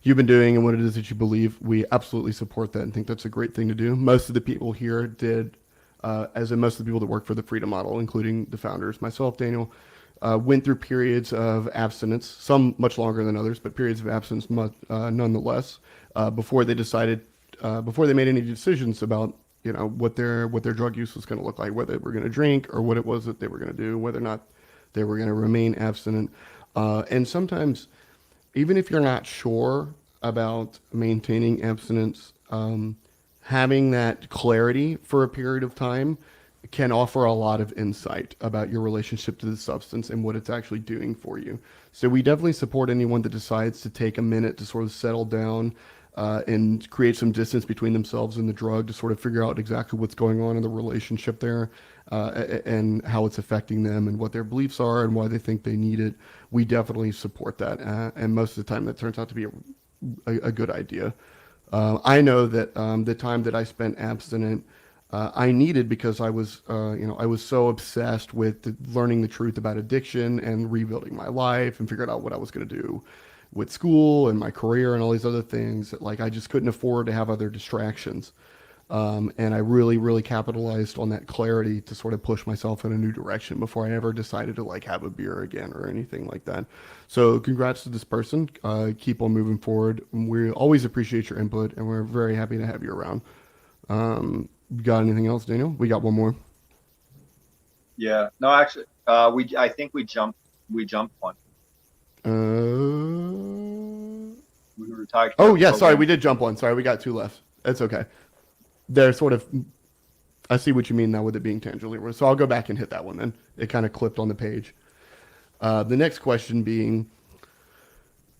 been doing and what it is that you believe, we absolutely support that and think that's a great thing to do. Most of the people here did, as in most of the people that work for the Freedom Model, including the founders, myself, Daniel, went through periods of abstinence, some much longer than others, but periods of abstinence nonetheless, before they decided, before they made any decisions about, what their drug use was going to look like, whether they were going to drink or what it was that they were going to do, whether or not they were going to remain abstinent. And sometimes, even if you're not sure about maintaining abstinence, having that clarity for a period of time can offer a lot of insight about your relationship to the substance and what it's actually doing for you. So we definitely support anyone that decides to take a minute to sort of settle down and create some distance between themselves and the drug to sort of figure out exactly what's going on in the relationship there and how it's affecting them and what their beliefs are and why they think they need it. We definitely support that. And most of the time that turns out to be a good idea. I know that the time that I spent abstinent, I needed because I was so obsessed with learning the truth about addiction and rebuilding my life and figuring out what I was going to do with school and my career and all these other things that like I just couldn't afford to have other distractions. And I really, really capitalized on that clarity to sort of push myself in a new direction before I ever decided to like have a beer again or anything like that. So congrats to this person. Keep on moving forward. We always appreciate your input and we're very happy to have you around. Got anything else, Daniel? We got one more. Yeah. No, actually, I think we jumped one. Uh, We were talking oh about yeah, sorry, program. we did jump one. Sorry, we got two left. That's okay. They're sort of. I see what you mean now with it being tangentially. So I'll go back and hit that one then. It kind of clipped on the page. The next question being,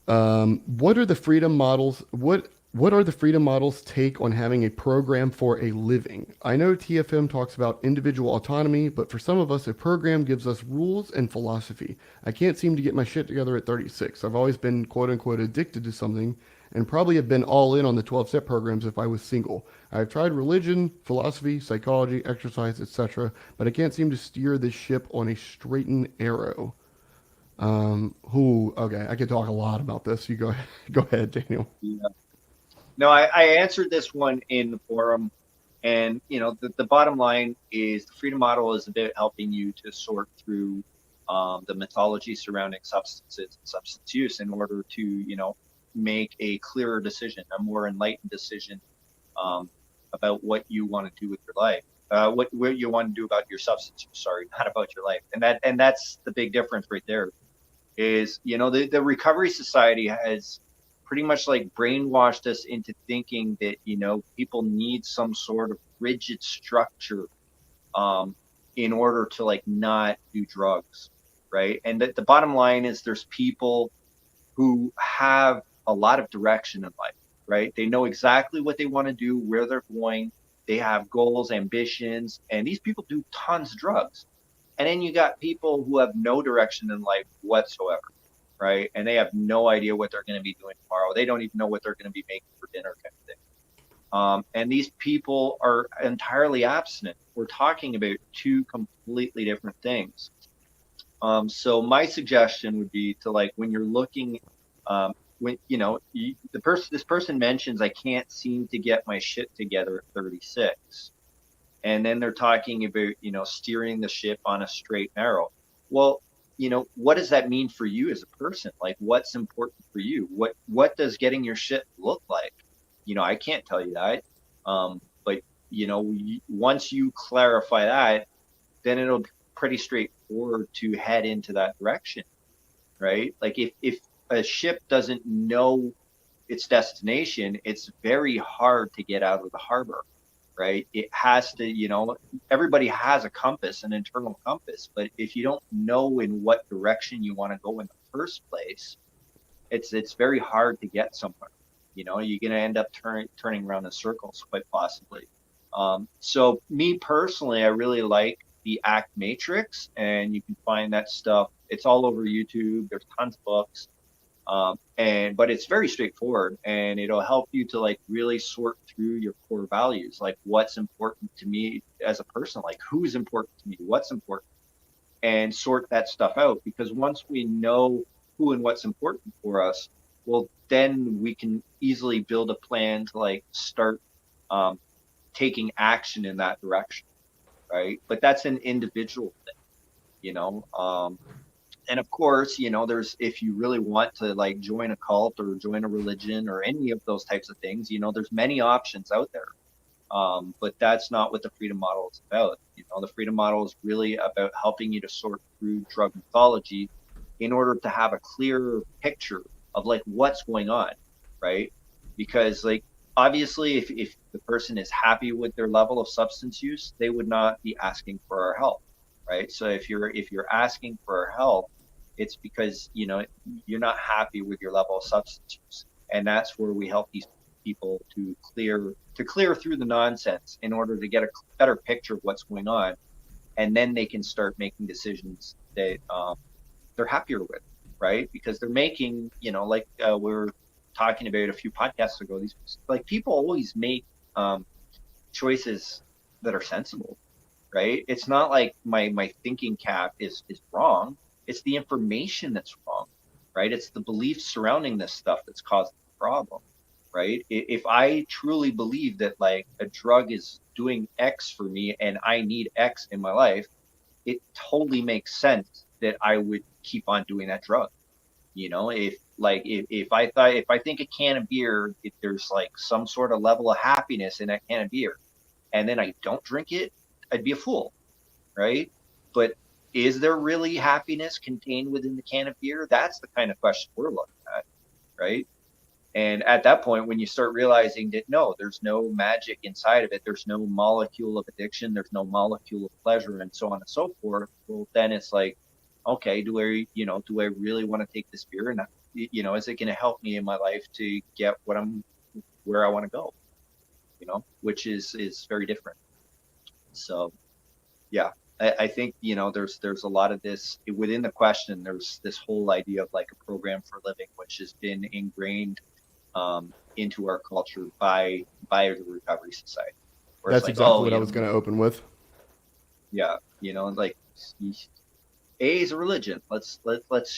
what are the freedom models? What are the freedom models' take on having a program for a living? I know TFM talks about individual autonomy, but for some of us, a program gives us rules and philosophy. I can't seem to get my shit together at 36. I've always been quote unquote addicted to something and probably have been all in on the 12-step programs if I was single. I've tried religion, philosophy, psychology, exercise, etc., but I can't seem to steer this ship on a straight and arrow. Okay, I could talk a lot about this. You go, go ahead, Daniel. Yeah. No, I answered this one in the forum, and the bottom line is the freedom model is about helping you to sort through the mythology surrounding substances and substance use in order to make a clearer decision, a more enlightened decision about what you want to do with your life, what you want to do about your substance use. Sorry, not about your life, and that's the big difference right there. Is the Recovery Society has pretty much like brainwashed us into thinking that people need some sort of rigid structure in order to like not do drugs, right? And the bottom line is there's people who have a lot of direction in life, right? They know exactly what they want to do, where they're going. They have goals, ambitions, and these people do tons of drugs. And then you got people who have no direction in life whatsoever, right? And they have no idea what they're going to be doing tomorrow. They don't even know what they're going to be making for dinner, kind of thing. And these people are entirely abstinent. We're talking about two completely different things. So my suggestion would be to like when you're looking, when this person mentions I can't seem to get my shit together at 36. And then they're talking about, steering the ship on a straight and narrow. Well, what does that mean for you as a person? Like, what's important for you? What does getting your shit look like? I can't tell you that. But, once you clarify that, then it'll be pretty straightforward to head into that direction, right? Like if a ship doesn't know its destination, it's very hard to get out of the harbor. Right? It has to, everybody has a compass, an internal compass, but if you don't know in what direction you want to go in the first place, it's very hard to get somewhere. You're going to end up turning around in circles, quite possibly. So me personally, I really like the ACT Matrix, and you can find that stuff. It's all over YouTube. There's tons of books. But it's very straightforward, and it'll help you to like really sort through your core values, like what's important to me as a person, like who's important to me, what's important, and sort that stuff out. Because once we know who and what's important for us, well, then we can easily build a plan to like start um, taking action in that direction, right? But that's an individual thing, you know. And of course, you know, there's, if you really want to like join a cult or join a religion or any of those types of things, you know, there's many options out there. But that's not what the freedom model is about. You know, the freedom model is really about helping you to sort through drug mythology in order to have a clearer picture of like what's going on, right? Because like obviously if the person is happy with their level of substance use, they would not be asking for our help, right? So if you're asking for our help, it's because, you know, you're not happy with your level of substance use. And that's where we help these people to clear through the nonsense in order to get a better picture of what's going on, and then they can start making decisions that they're happier with, right? Because they're making, you know, like we were talking about a few podcasts ago, these like people always make choices that are sensible, right? It's not like my thinking cap is wrong. It's the information that's wrong, right? It's the beliefs surrounding this stuff that's causing the problem, right? If I truly believe that like a drug is doing X for me and I need X in my life, it totally makes sense that I would keep on doing that drug. You know, if I think a can of beer, if there's like some sort of level of happiness in that can of beer, and then I don't drink it, I'd be a fool, right? But is there really happiness contained within the can of beer? That's the kind of question we're looking at, right? And at that point, when you start realizing that no, there's no magic inside of it, there's no molecule of addiction, there's no molecule of pleasure, and so on and so forth. Well, then it's like, okay, do I really want to take this beer? And you know, is it going to help me in my life to get where I want to go? You know, which is very different. So, yeah, I think, you know, there's a lot of this within the question. There's this whole idea of like a program for living, which has been ingrained into our culture by the Recovery Society. That's Like, exactly oh, what I was going to open with. yeah, you know, like A is a religion. Let's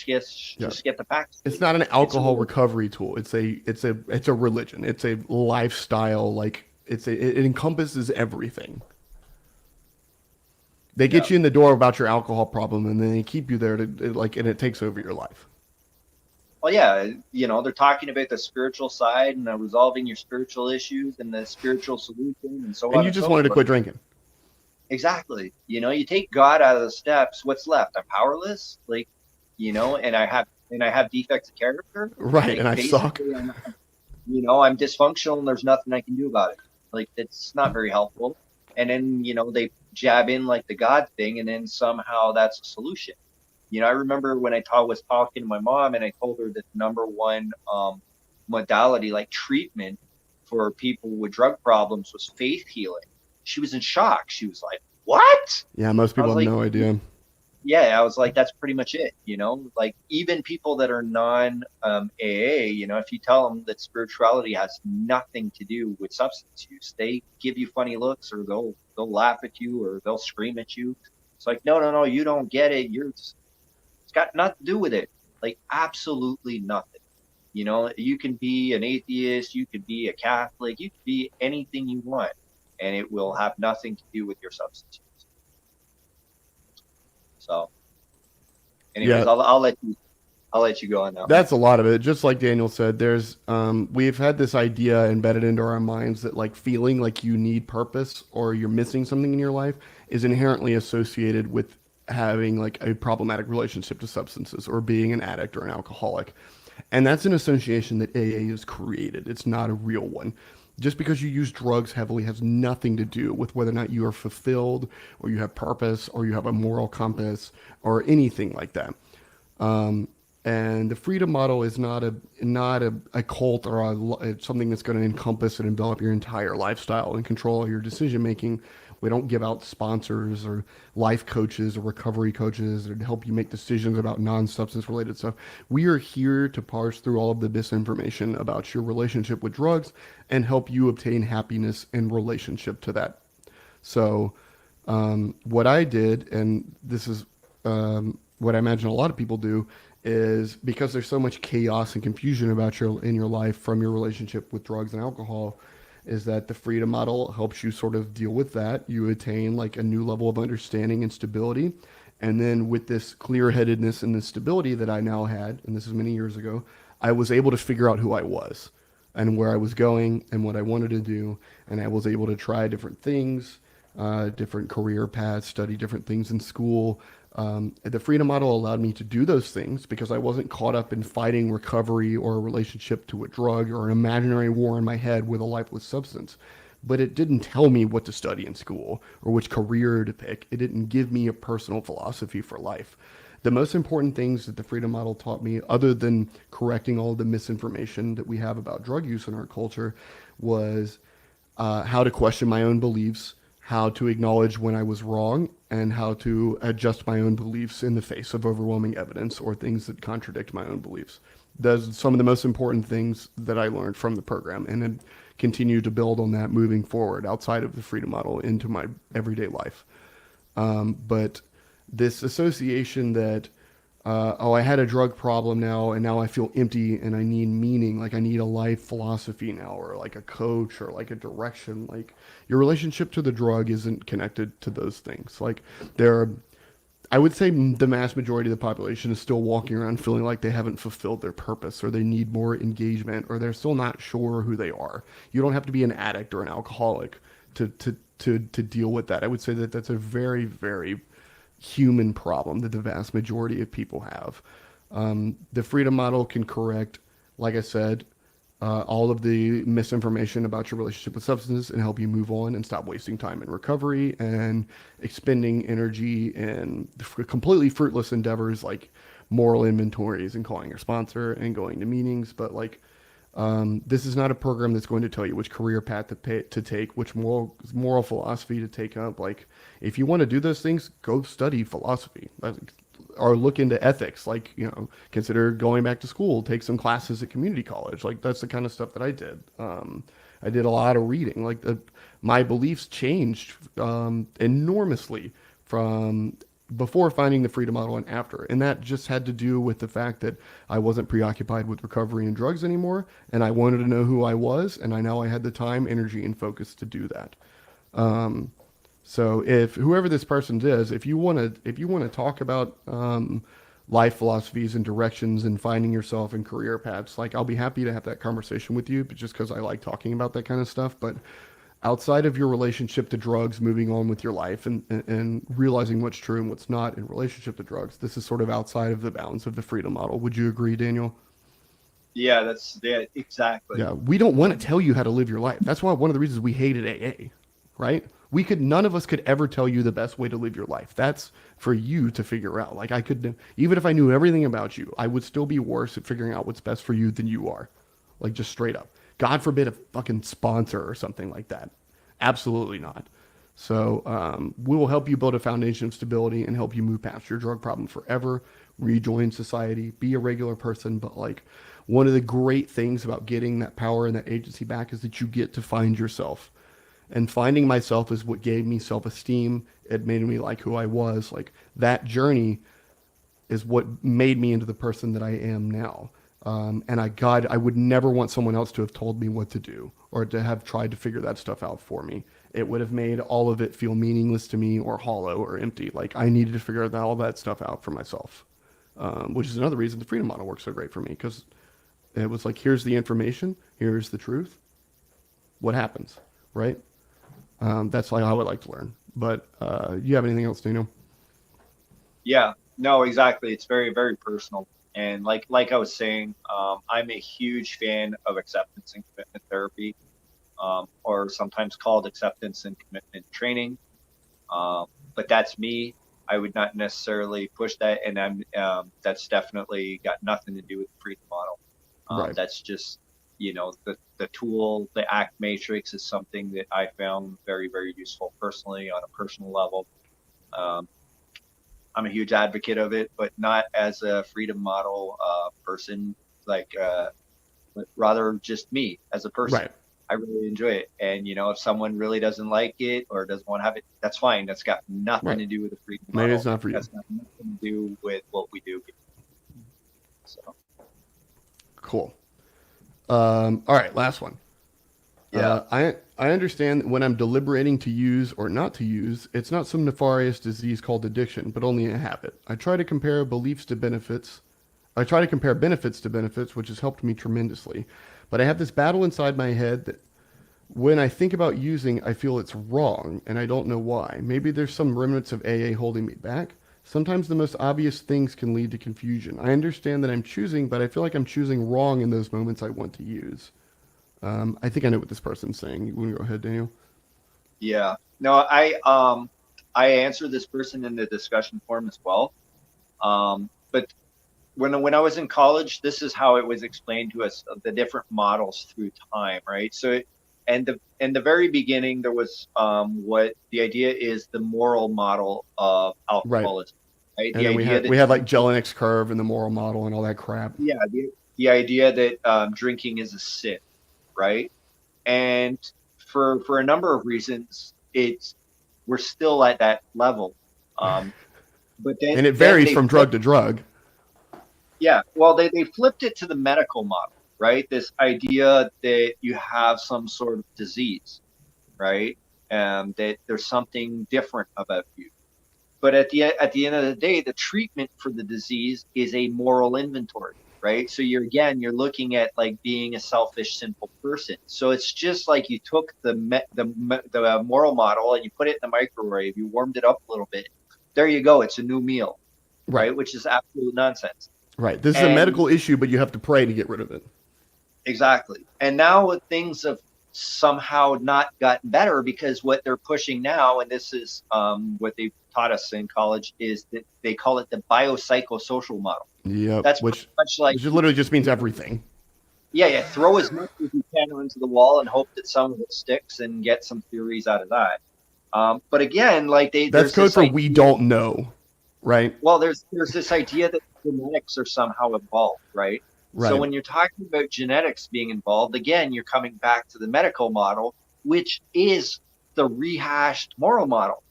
just get the facts. It's not an alcohol recovery tool. It's a religion. It's a lifestyle. Like it encompasses everything. They get you in the door about your alcohol problem, and then they keep you there and it takes over your life. Well, yeah, you know, they're talking about the spiritual side and resolving your spiritual issues and the spiritual solution and so on. And you just wanted to quit drinking. Exactly. You know, you take God out of the steps, what's left? I'm powerless, like, you know, and I have defects of character. Right, like, and I suck. You know, I'm dysfunctional and there's nothing I can do about it. Like, it's not very helpful. And then, you know, they jab in like the God thing, and then somehow that's a solution. You know, I remember when I was talking to my mom and I told her that the number one modality, like treatment for people with drug problems, was faith healing. She was in shock. She was like, "What?" Yeah, most people have no idea. Yeah, I was like, that's pretty much it. You know, like even people that are non AA, you know, if you tell them that spirituality has nothing to do with substance use, they give you funny looks, or they'll laugh at you, or they'll scream at you. It's like, no, you don't get it. It's got nothing to do with it. Like absolutely nothing. You know, you can be an atheist, you could be a Catholic, you could be anything you want, and it will have nothing to do with your substance use. So, anyways, yeah. I'll let you go on that. That's a lot of it. Just like Daniel said, there's we've had this idea embedded into our minds that like feeling like you need purpose or you're missing something in your life is inherently associated with having like a problematic relationship to substances or being an addict or an alcoholic. And that's an association that AA has created. It's not a real one. Just because you use drugs heavily has nothing to do with whether or not you are fulfilled or you have purpose or you have a moral compass or anything like that. And the freedom model is not a cult or something that's going to encompass and envelop your entire lifestyle and control your decision making. We don't give out sponsors or life coaches or recovery coaches to help you make decisions about non-substance related stuff. We are here to parse through all of the misinformation about your relationship with drugs and help you obtain happiness in relationship to that. So, what I did, and this is what I imagine a lot of people do, is because there's so much chaos and confusion about your in your life from your relationship with drugs and alcohol, is that the freedom model helps you sort of deal with that. You attain like a new level of understanding and stability. And then with this clear-headedness and the stability that I now had, and this is many years ago, I was able to figure out who I was and where I was going and what I wanted to do. And I was able to try different things, different career paths, study different things in school. The freedom model allowed me to do those things because I wasn't caught up in fighting recovery or a relationship to a drug or an imaginary war in my head with a lifeless substance. But it didn't tell me what to study in school or which career to pick. It didn't give me a personal philosophy for life. The most important things that the freedom model taught me, other than correcting all the misinformation that we have about drug use in our culture, was how to question my own beliefs, how to acknowledge when I was wrong, and how to adjust my own beliefs in the face of overwhelming evidence or things that contradict my own beliefs. Those are some of the most important things that I learned from the program, and then continue to build on that moving forward outside of the freedom model into my everyday life. But this association that I had a drug problem now, and now I feel empty and I need meaning. Like I need a life philosophy now, or like a coach, or like a direction. Like your relationship to the drug isn't connected to those things. Like I would say the mass majority of the population is still walking around feeling like they haven't fulfilled their purpose, or they need more engagement, or they're still not sure who they are. You don't have to be an addict or an alcoholic to deal with that. I would say that that's a very, very human problem that the vast majority of people have. The freedom model can correct, like I said, all of the misinformation about your relationship with substances and help you move on and stop wasting time in recovery and expending energy in completely fruitless endeavors like moral inventories and calling your sponsor and going to meetings. But like, this is not a program that's going to tell you which career path to take, which moral philosophy to take up. Like, if you want to do those things, go study philosophy or look into ethics. Like, consider going back to school, take some classes at community college. Like, that's the kind of stuff that I did. I did a lot of reading. Like, my beliefs changed enormously from before finding the freedom model and after. And that just had to do with the fact that I wasn't preoccupied with recovery and drugs anymore. And I wanted to know who I was. And I had the time, energy, and focus to do that. So if whoever this person is, if you want to talk about, life philosophies and directions and finding yourself in career paths, like I'll be happy to have that conversation with you, but just because I like talking about that kind of stuff. But outside of your relationship to drugs, moving on with your life and realizing what's true and what's not in relationship to drugs, this is sort of outside of the bounds of the freedom model. Would you agree, Daniel? Yeah, exactly. Yeah, we don't want to tell you how to live your life. That's why one of the reasons we hated AA, right? None of us could ever tell you the best way to live your life. That's for you to figure out. Like even if I knew everything about you, I would still be worse at figuring out what's best for you than you are. Like just straight up. God forbid a fucking sponsor or something like that. Absolutely not. So we will help you build a foundation of stability and help you move past your drug problem forever, rejoin society, be a regular person. But like one of the great things about getting that power and that agency back is that you get to find yourself. And finding myself is what gave me self-esteem. It made me like who I was. Like that journey is what made me into the person that I am now. And I would never want someone else to have told me what to do or to have tried to figure that stuff out for me. It would have made all of it feel meaningless to me or hollow or empty. Like I needed to figure all that stuff out for myself, which is another reason the freedom model works so great for me, because it was like, here's the information, here's the truth. What happens, right? That's like how I would like to learn. But you have anything else, Daniel? Yeah, no, exactly. It's very, very personal. And like I was saying, I'm a huge fan of acceptance and commitment therapy, or sometimes called acceptance and commitment training. But that's me. I would not necessarily push that, and that's definitely got nothing to do with the freedom model. Right. That's just the tool, the ACT matrix, is something that I found very, very useful personally on a personal level. I'm a huge advocate of it, but not as a freedom model person, like, but rather just me as a person. Right. I really enjoy it. And, if someone really doesn't like it or doesn't want to have it, that's fine. That's got nothing Right. to do with the freedom Maybe model. it's not for you. That's got nothing to do with what we do. So, Cool. All right, last one. yeah. I understand that when I'm deliberating to use or not to use, it's not some nefarious disease called addiction, but only a habit. I try to compare benefits to benefits, which has helped me tremendously. But I have this battle inside my head that when I think about using, I feel it's wrong, and I don't know why. Maybe there's some remnants of AA holding me back. Sometimes the most obvious things can lead to confusion. I understand that I'm choosing, but I feel like I'm choosing wrong in those moments I want to use. I think I know what this person's saying. You want to go ahead, Daniel? Yeah. No, I answered this person in the discussion forum as well. But when I was in college, this is how it was explained to us, the different models through time, right? So, in the very beginning, there was what the idea is the moral model of Right. alcoholism, right? And The then idea we had like that, Jelinek curve and the moral model and all that crap. yeah, the idea that drinking is a sin, right? And for a number of reasons, we're still at that level. But And it then varies from drug to drug. yeah, well, they flipped it to the medical model, right? This idea that you have some sort of disease, right? And that there's something different about you. But at the end of the day, the treatment for the disease is a moral inventory, right? So you're looking at like being a selfish, sinful person. So it's just like you took the moral model and you put it in the microwave, you warmed it up a little bit. There you go. It's a new meal, right? Which is absolute nonsense. Right. This is a And medical issue, but you have to pray to get rid of it. exactly. And now things have somehow not gotten better because what they're pushing now, and this is what they've taught us in college, is that they call it the biopsychosocial model. Yep. That's Which much like, literally just means everything. yeah, throw as much as you can onto the wall and hope that some of it sticks and get some theories out of that. But again, like That's code for we don't know, right? Well, there's this idea that genetics are somehow involved, right? Right. So when you're talking about genetics being involved, again, you're coming back to the medical model, which is the rehashed moral model,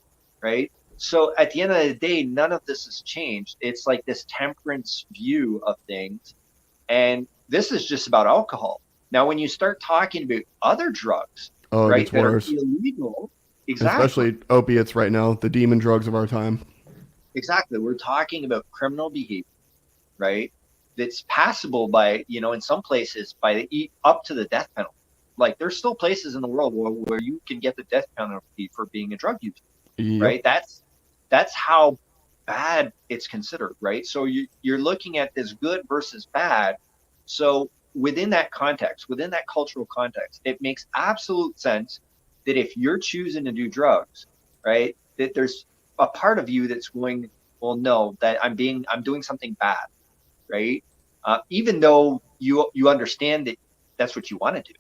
right? So at the end of the day, none of this has changed. It's like this temperance view of things. And this is just about alcohol. Now, when you start talking about other drugs, Oh, it right, gets that worse. are illegal, exactly. Especially opiates right now, the demon drugs of our time. Exactly. We're talking about criminal behavior, right? That's passable by, in some places by up to the death penalty. Like there's still places in the world where you can get the death penalty for being a drug user, Yep. right? That's how bad it's considered, right? So you're looking at this good versus bad. So within that context, within that cultural context, it makes absolute sense that if you're choosing to do drugs, right, that there's a part of you that's going, well, no, that I'm doing something bad, right? Even though you understand that that's what you want to do,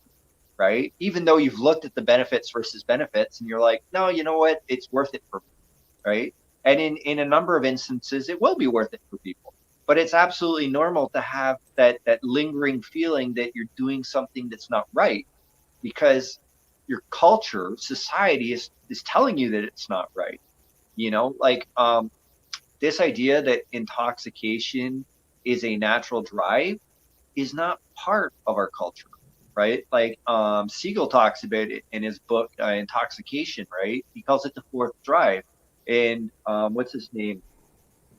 right? Even though you've looked at the benefits versus benefits and you're like, no, you know what, it's worth it for me, right? And in a number of instances, it will be worth it for people. But it's absolutely normal to have that lingering feeling that you're doing something that's not right because your culture, society is telling you that it's not right. Like this idea that intoxication is a natural drive is not part of our culture, right? Like Siegel talks about it in his book Intoxication, right? He calls it the fourth drive. And what's his name?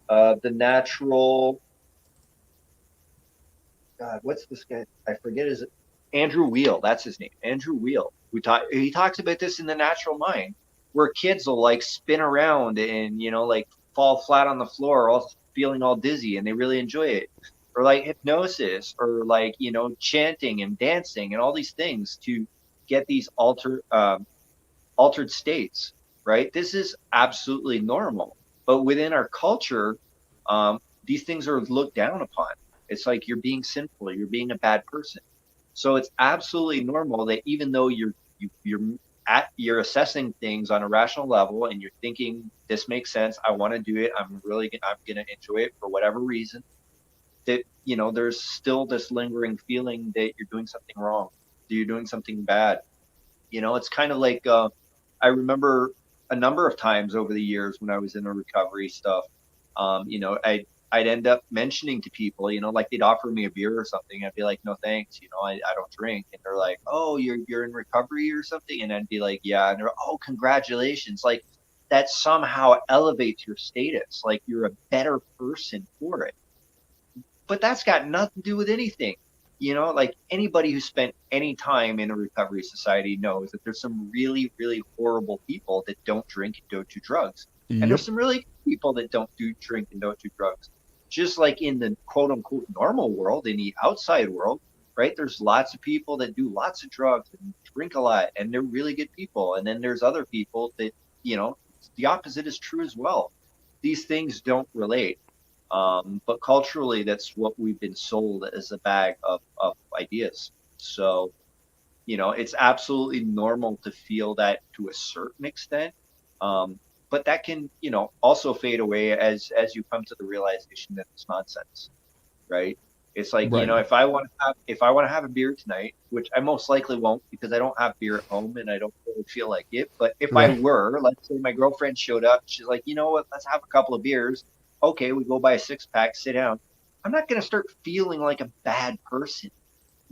The natural. God, what's this guy? I forget his. Andrew Weil, that's his name. Andrew Weil. He talks about this in The Natural Mind, where kids will like spin around and like fall flat on the floor, all feeling all dizzy, and they really enjoy it. Or like hypnosis, or like chanting and dancing and all these things to get these altered states. Right? This is absolutely normal, but within our culture, these things are looked down upon. It's like you're being sinful, you're being a bad person. So it's absolutely normal that even though you're assessing things on a rational level and you're thinking this makes sense, I want to do it, I'm gonna enjoy it for whatever reason, that there's still this lingering feeling that you're doing something wrong, that you're doing something bad. It's kind of like I remember a number of times over the years when I was in the recovery stuff, I'd end up mentioning to people, like they'd offer me a beer or something. I'd be like, no, thanks. I don't drink. And they're like, oh, you're in recovery or something. And I'd be like, yeah. And they're, oh, congratulations. Like that somehow elevates your status. Like you're a better person for it. But that's got nothing to do with anything. Like anybody who spent any time in a recovery society knows that there's some really, really horrible people that don't drink and don't do drugs. And Yep. there's some really good people that don't do drink and don't do drugs. Just like in the quote unquote normal world, in the outside world, right? There's lots of people that do lots of drugs and drink a lot and they're really good people. And then there's other people that, the opposite is true as well. These things don't relate. But culturally, that's what we've been sold as a bag of ideas. So, it's absolutely normal to feel that to a certain extent. But that can, also fade away as you come to the realization that it's nonsense, right? It's like, Right. if I want to have a beer tonight, which I most likely won't because I don't have beer at home and I don't really feel like it. But if I Right. were, let's say my girlfriend showed up, she's like, you know what, let's have a couple of beers. Okay, we go buy a 6-pack, sit down. I'm not going to start feeling like a bad person.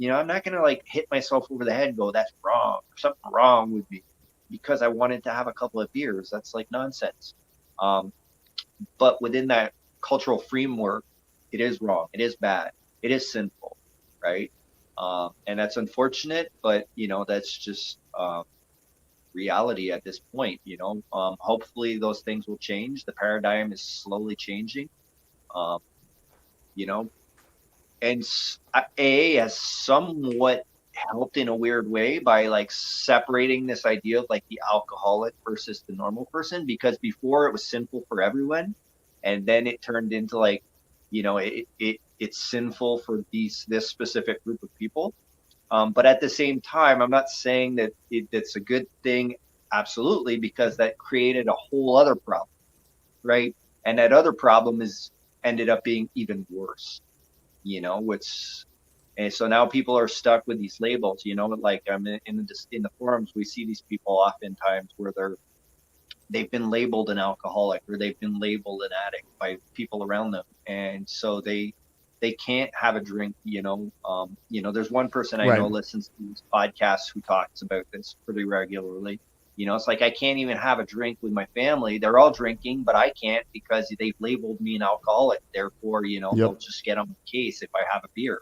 I'm not going to like hit myself over the head and go, that's wrong. There's something wrong with me because I wanted to have a couple of beers. That's like nonsense. Um, but within that cultural framework, it is wrong. It is bad. It is sinful, right? And that's unfortunate, but that's just reality at this point. Hopefully those things will change. The paradigm is slowly changing. Um, you know, and AA has somewhat helped in a weird way by like separating this idea of like the alcoholic versus the normal person, because before it was sinful for everyone, and then it turned into like, it's sinful for this specific group of people. But at the same time, I'm not saying that it's a good thing, absolutely, because that created a whole other problem, right? And that other problem is ended up being even worse, which, and so now people are stuck with these labels, like I'm in the forums, we see these people oftentimes where they've been labeled an alcoholic or they've been labeled an addict by people around them, and so they can't have a drink. There's one person I know Right. listens to these podcasts who talks about this pretty regularly. It's like I can't even have a drink with my family. They're all drinking, but I can't because they've labeled me an alcoholic. Therefore, they'll Yep. just get on the case if I have a beer.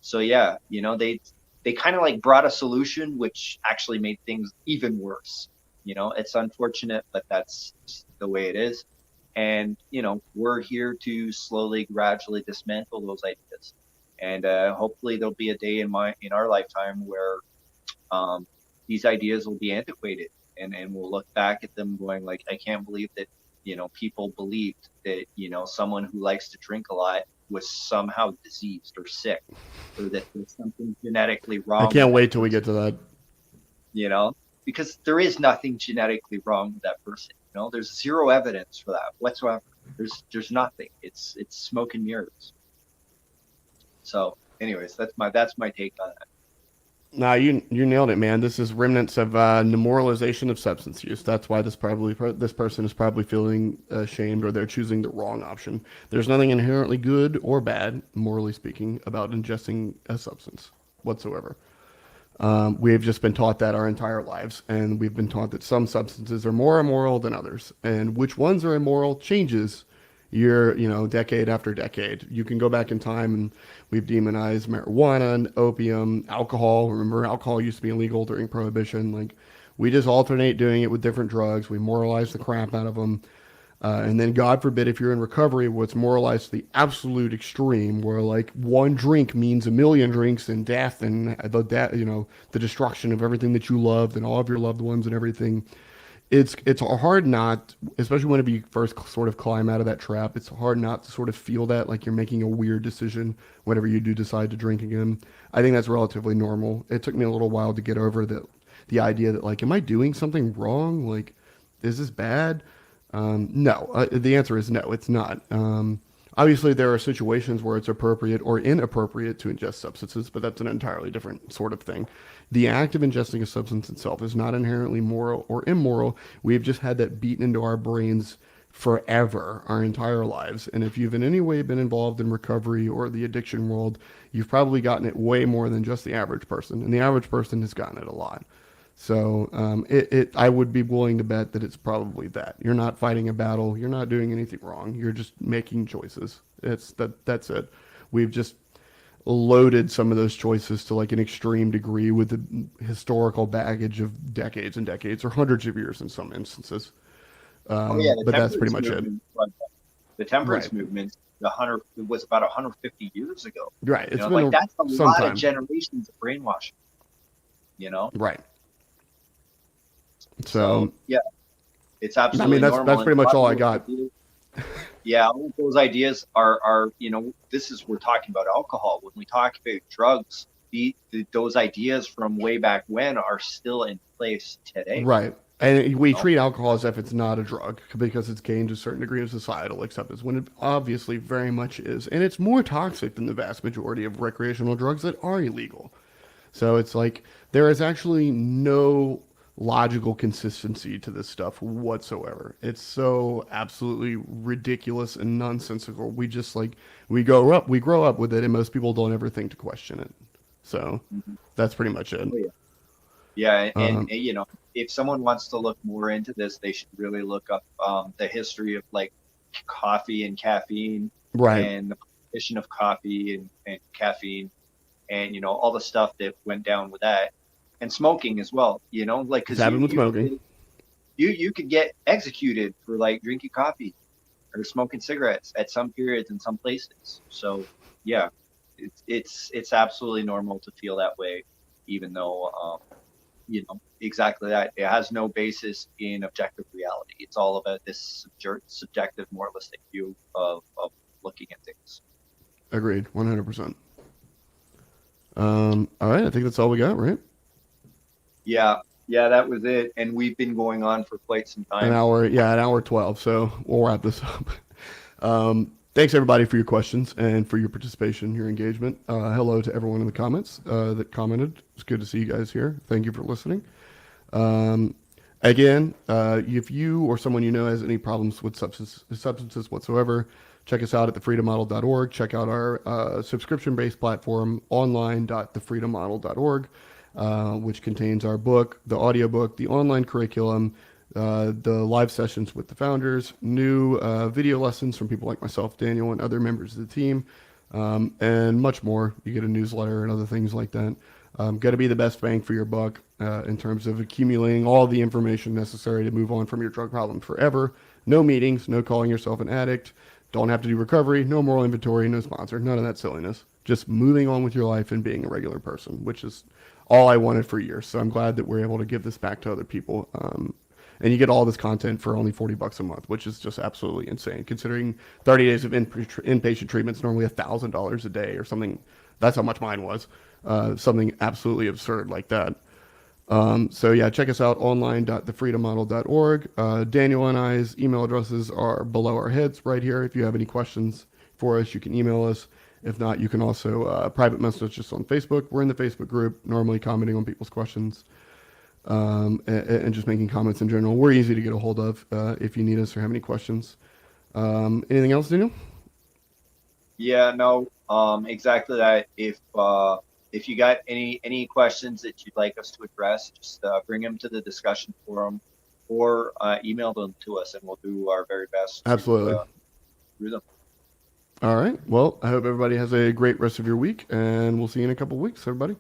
So yeah, they kind of like brought a solution which actually made things even worse. It's unfortunate, but that's the way it is. And we're here to slowly, gradually dismantle those ideas. And hopefully, there'll be a day in our lifetime where these ideas will be antiquated, and we'll look back at them going like, I can't believe that people believed that someone who likes to drink a lot was somehow diseased or sick, or that there's something genetically I wrong with can't that wait till we person. get to that. You know, because there is nothing genetically wrong with that person. There's zero evidence for that whatsoever. There's nothing. It's smoke and mirrors. So, anyways, that's my take on that. Nah, you nailed it, man. This is remnants of demoralization of substance use. That's why this person is probably feeling ashamed, or they're choosing the wrong option. There's nothing inherently good or bad, morally speaking, about ingesting a substance whatsoever. We have just been taught that our entire lives, and we've been taught that some substances are more immoral than others, and which ones are immoral changes decade after decade. You can go back in time, and we've demonized marijuana and opium, alcohol. Remember, alcohol used to be illegal during Prohibition. Like, we just alternate doing it with different drugs. We moralize the crap out of them. And then, God forbid, if you're in recovery, what's moralized to the absolute extreme, where like one drink means a million drinks and death and the destruction of everything that you loved and all of your loved ones and everything. it's hard not, especially whenever you first sort of climb out of that trap. It's hard not to sort of feel that like you're making a weird decision whenever you do decide to drink again. I think that's relatively normal. It took me a little while to get over the idea that like, am I doing something wrong? Like, is this bad? No, the answer is no, it's not. Obviously, there are situations where it's appropriate or inappropriate to ingest substances, but that's an entirely different sort of thing. The act of ingesting a substance itself is not inherently moral or immoral. We've just had that beaten into our brains forever, our entire lives. And if you've in any way been involved in recovery or the addiction world, you've probably gotten it way more than just the average person. And the average person has gotten it a lot. So I would be willing to bet that it's probably that. You're not fighting a battle. You're not doing anything wrong. You're just making choices. That's it. We've just loaded some of those choices to like an extreme degree with the historical baggage of decades and decades or hundreds of years in some instances. Oh yeah, But that's pretty much it. The temperance Right. movement, it was about 150 years ago. Right. You It's know, been like that's a some lot of time. generations of brainwashing. You know, Right. so So, yeah, it's I absolutely mean, that's normal. And pretty a much lot of all I those got. ideas- yeah, all of those ideas are this is we're talking about alcohol. When we talk about drugs, those ideas from way back when are still in place today. Right. And we know? treat alcohol as if it's not a drug because it's gained a certain degree of societal acceptance when it obviously very much is. And it's more toxic than the vast majority of recreational drugs that are illegal. So it's like there is actually no logical consistency to this stuff whatsoever. It's so absolutely ridiculous and nonsensical. We just like we grow up with it, and most people don't ever think to question it. So Mhm. that's pretty much it. Oh, yeah. Yeah, and, Um, if someone wants to look more into this, they should really look up the history of like coffee and caffeine right. and the prohibition of coffee and caffeine and all the stuff that went down with that and smoking as well. Like It's because happened with smoking. you could get executed for like drinking coffee or smoking cigarettes at some periods in some places. So yeah, it's absolutely normal to feel that way, even though exactly that. It has no basis in objective reality. It's all about this subjective, moralistic view of looking at things. Agreed. 100%. All right. I think that's all we got, right? Yeah, that was it. And we've been going on for quite some An time. hour. Yeah, an hour 12. So we'll wrap this up. Thanks everybody for your questions and for your participation, your engagement. Hello to everyone in the comments that commented. It's good to see you guys here. Thank you for listening. Again, if you or someone you know has any problems with substances whatsoever, check us out at thefreedommodel.org. Check out our subscription-based platform, online.thefreedommodel.org, which contains our book, the audiobook, the online curriculum, the live sessions with the founders, new video lessons from people like myself, Daniel, and other members of the team, and much more. You get a newsletter and other things like that. Got to be the best bang for your buck in terms of accumulating all the information necessary to move on from your drug problem forever. No meetings, no calling yourself an addict. Don't have to do recovery, no moral inventory, no sponsor, none of that silliness. Just moving on with your life and being a regular person, which is all I wanted for years. So I'm glad that we're able to give this back to other people. And you get all this content for only $40 a month, which is just absolutely insane. Considering 30 days of inpatient treatment is normally $1,000 a day or something. That's how much mine was. Something absolutely absurd like that. So yeah, check us out online.thefreedommodel.org. Daniel and I's email addresses are below our heads right here. If you have any questions for us, you can email us. If not, you can also private message us on Facebook. We're in the Facebook group, normally commenting on people's questions and just making comments in general. We're easy to get a hold of if you need us or have any questions. Anything else, Daniel? Yeah, no, exactly that. If you got any questions that you'd like us to address, just bring them to the discussion forum or email them to us, and we'll do our very best Absolutely. to do them. All right. Well, I hope everybody has a great rest of your week, and we'll see you in a couple of weeks, everybody.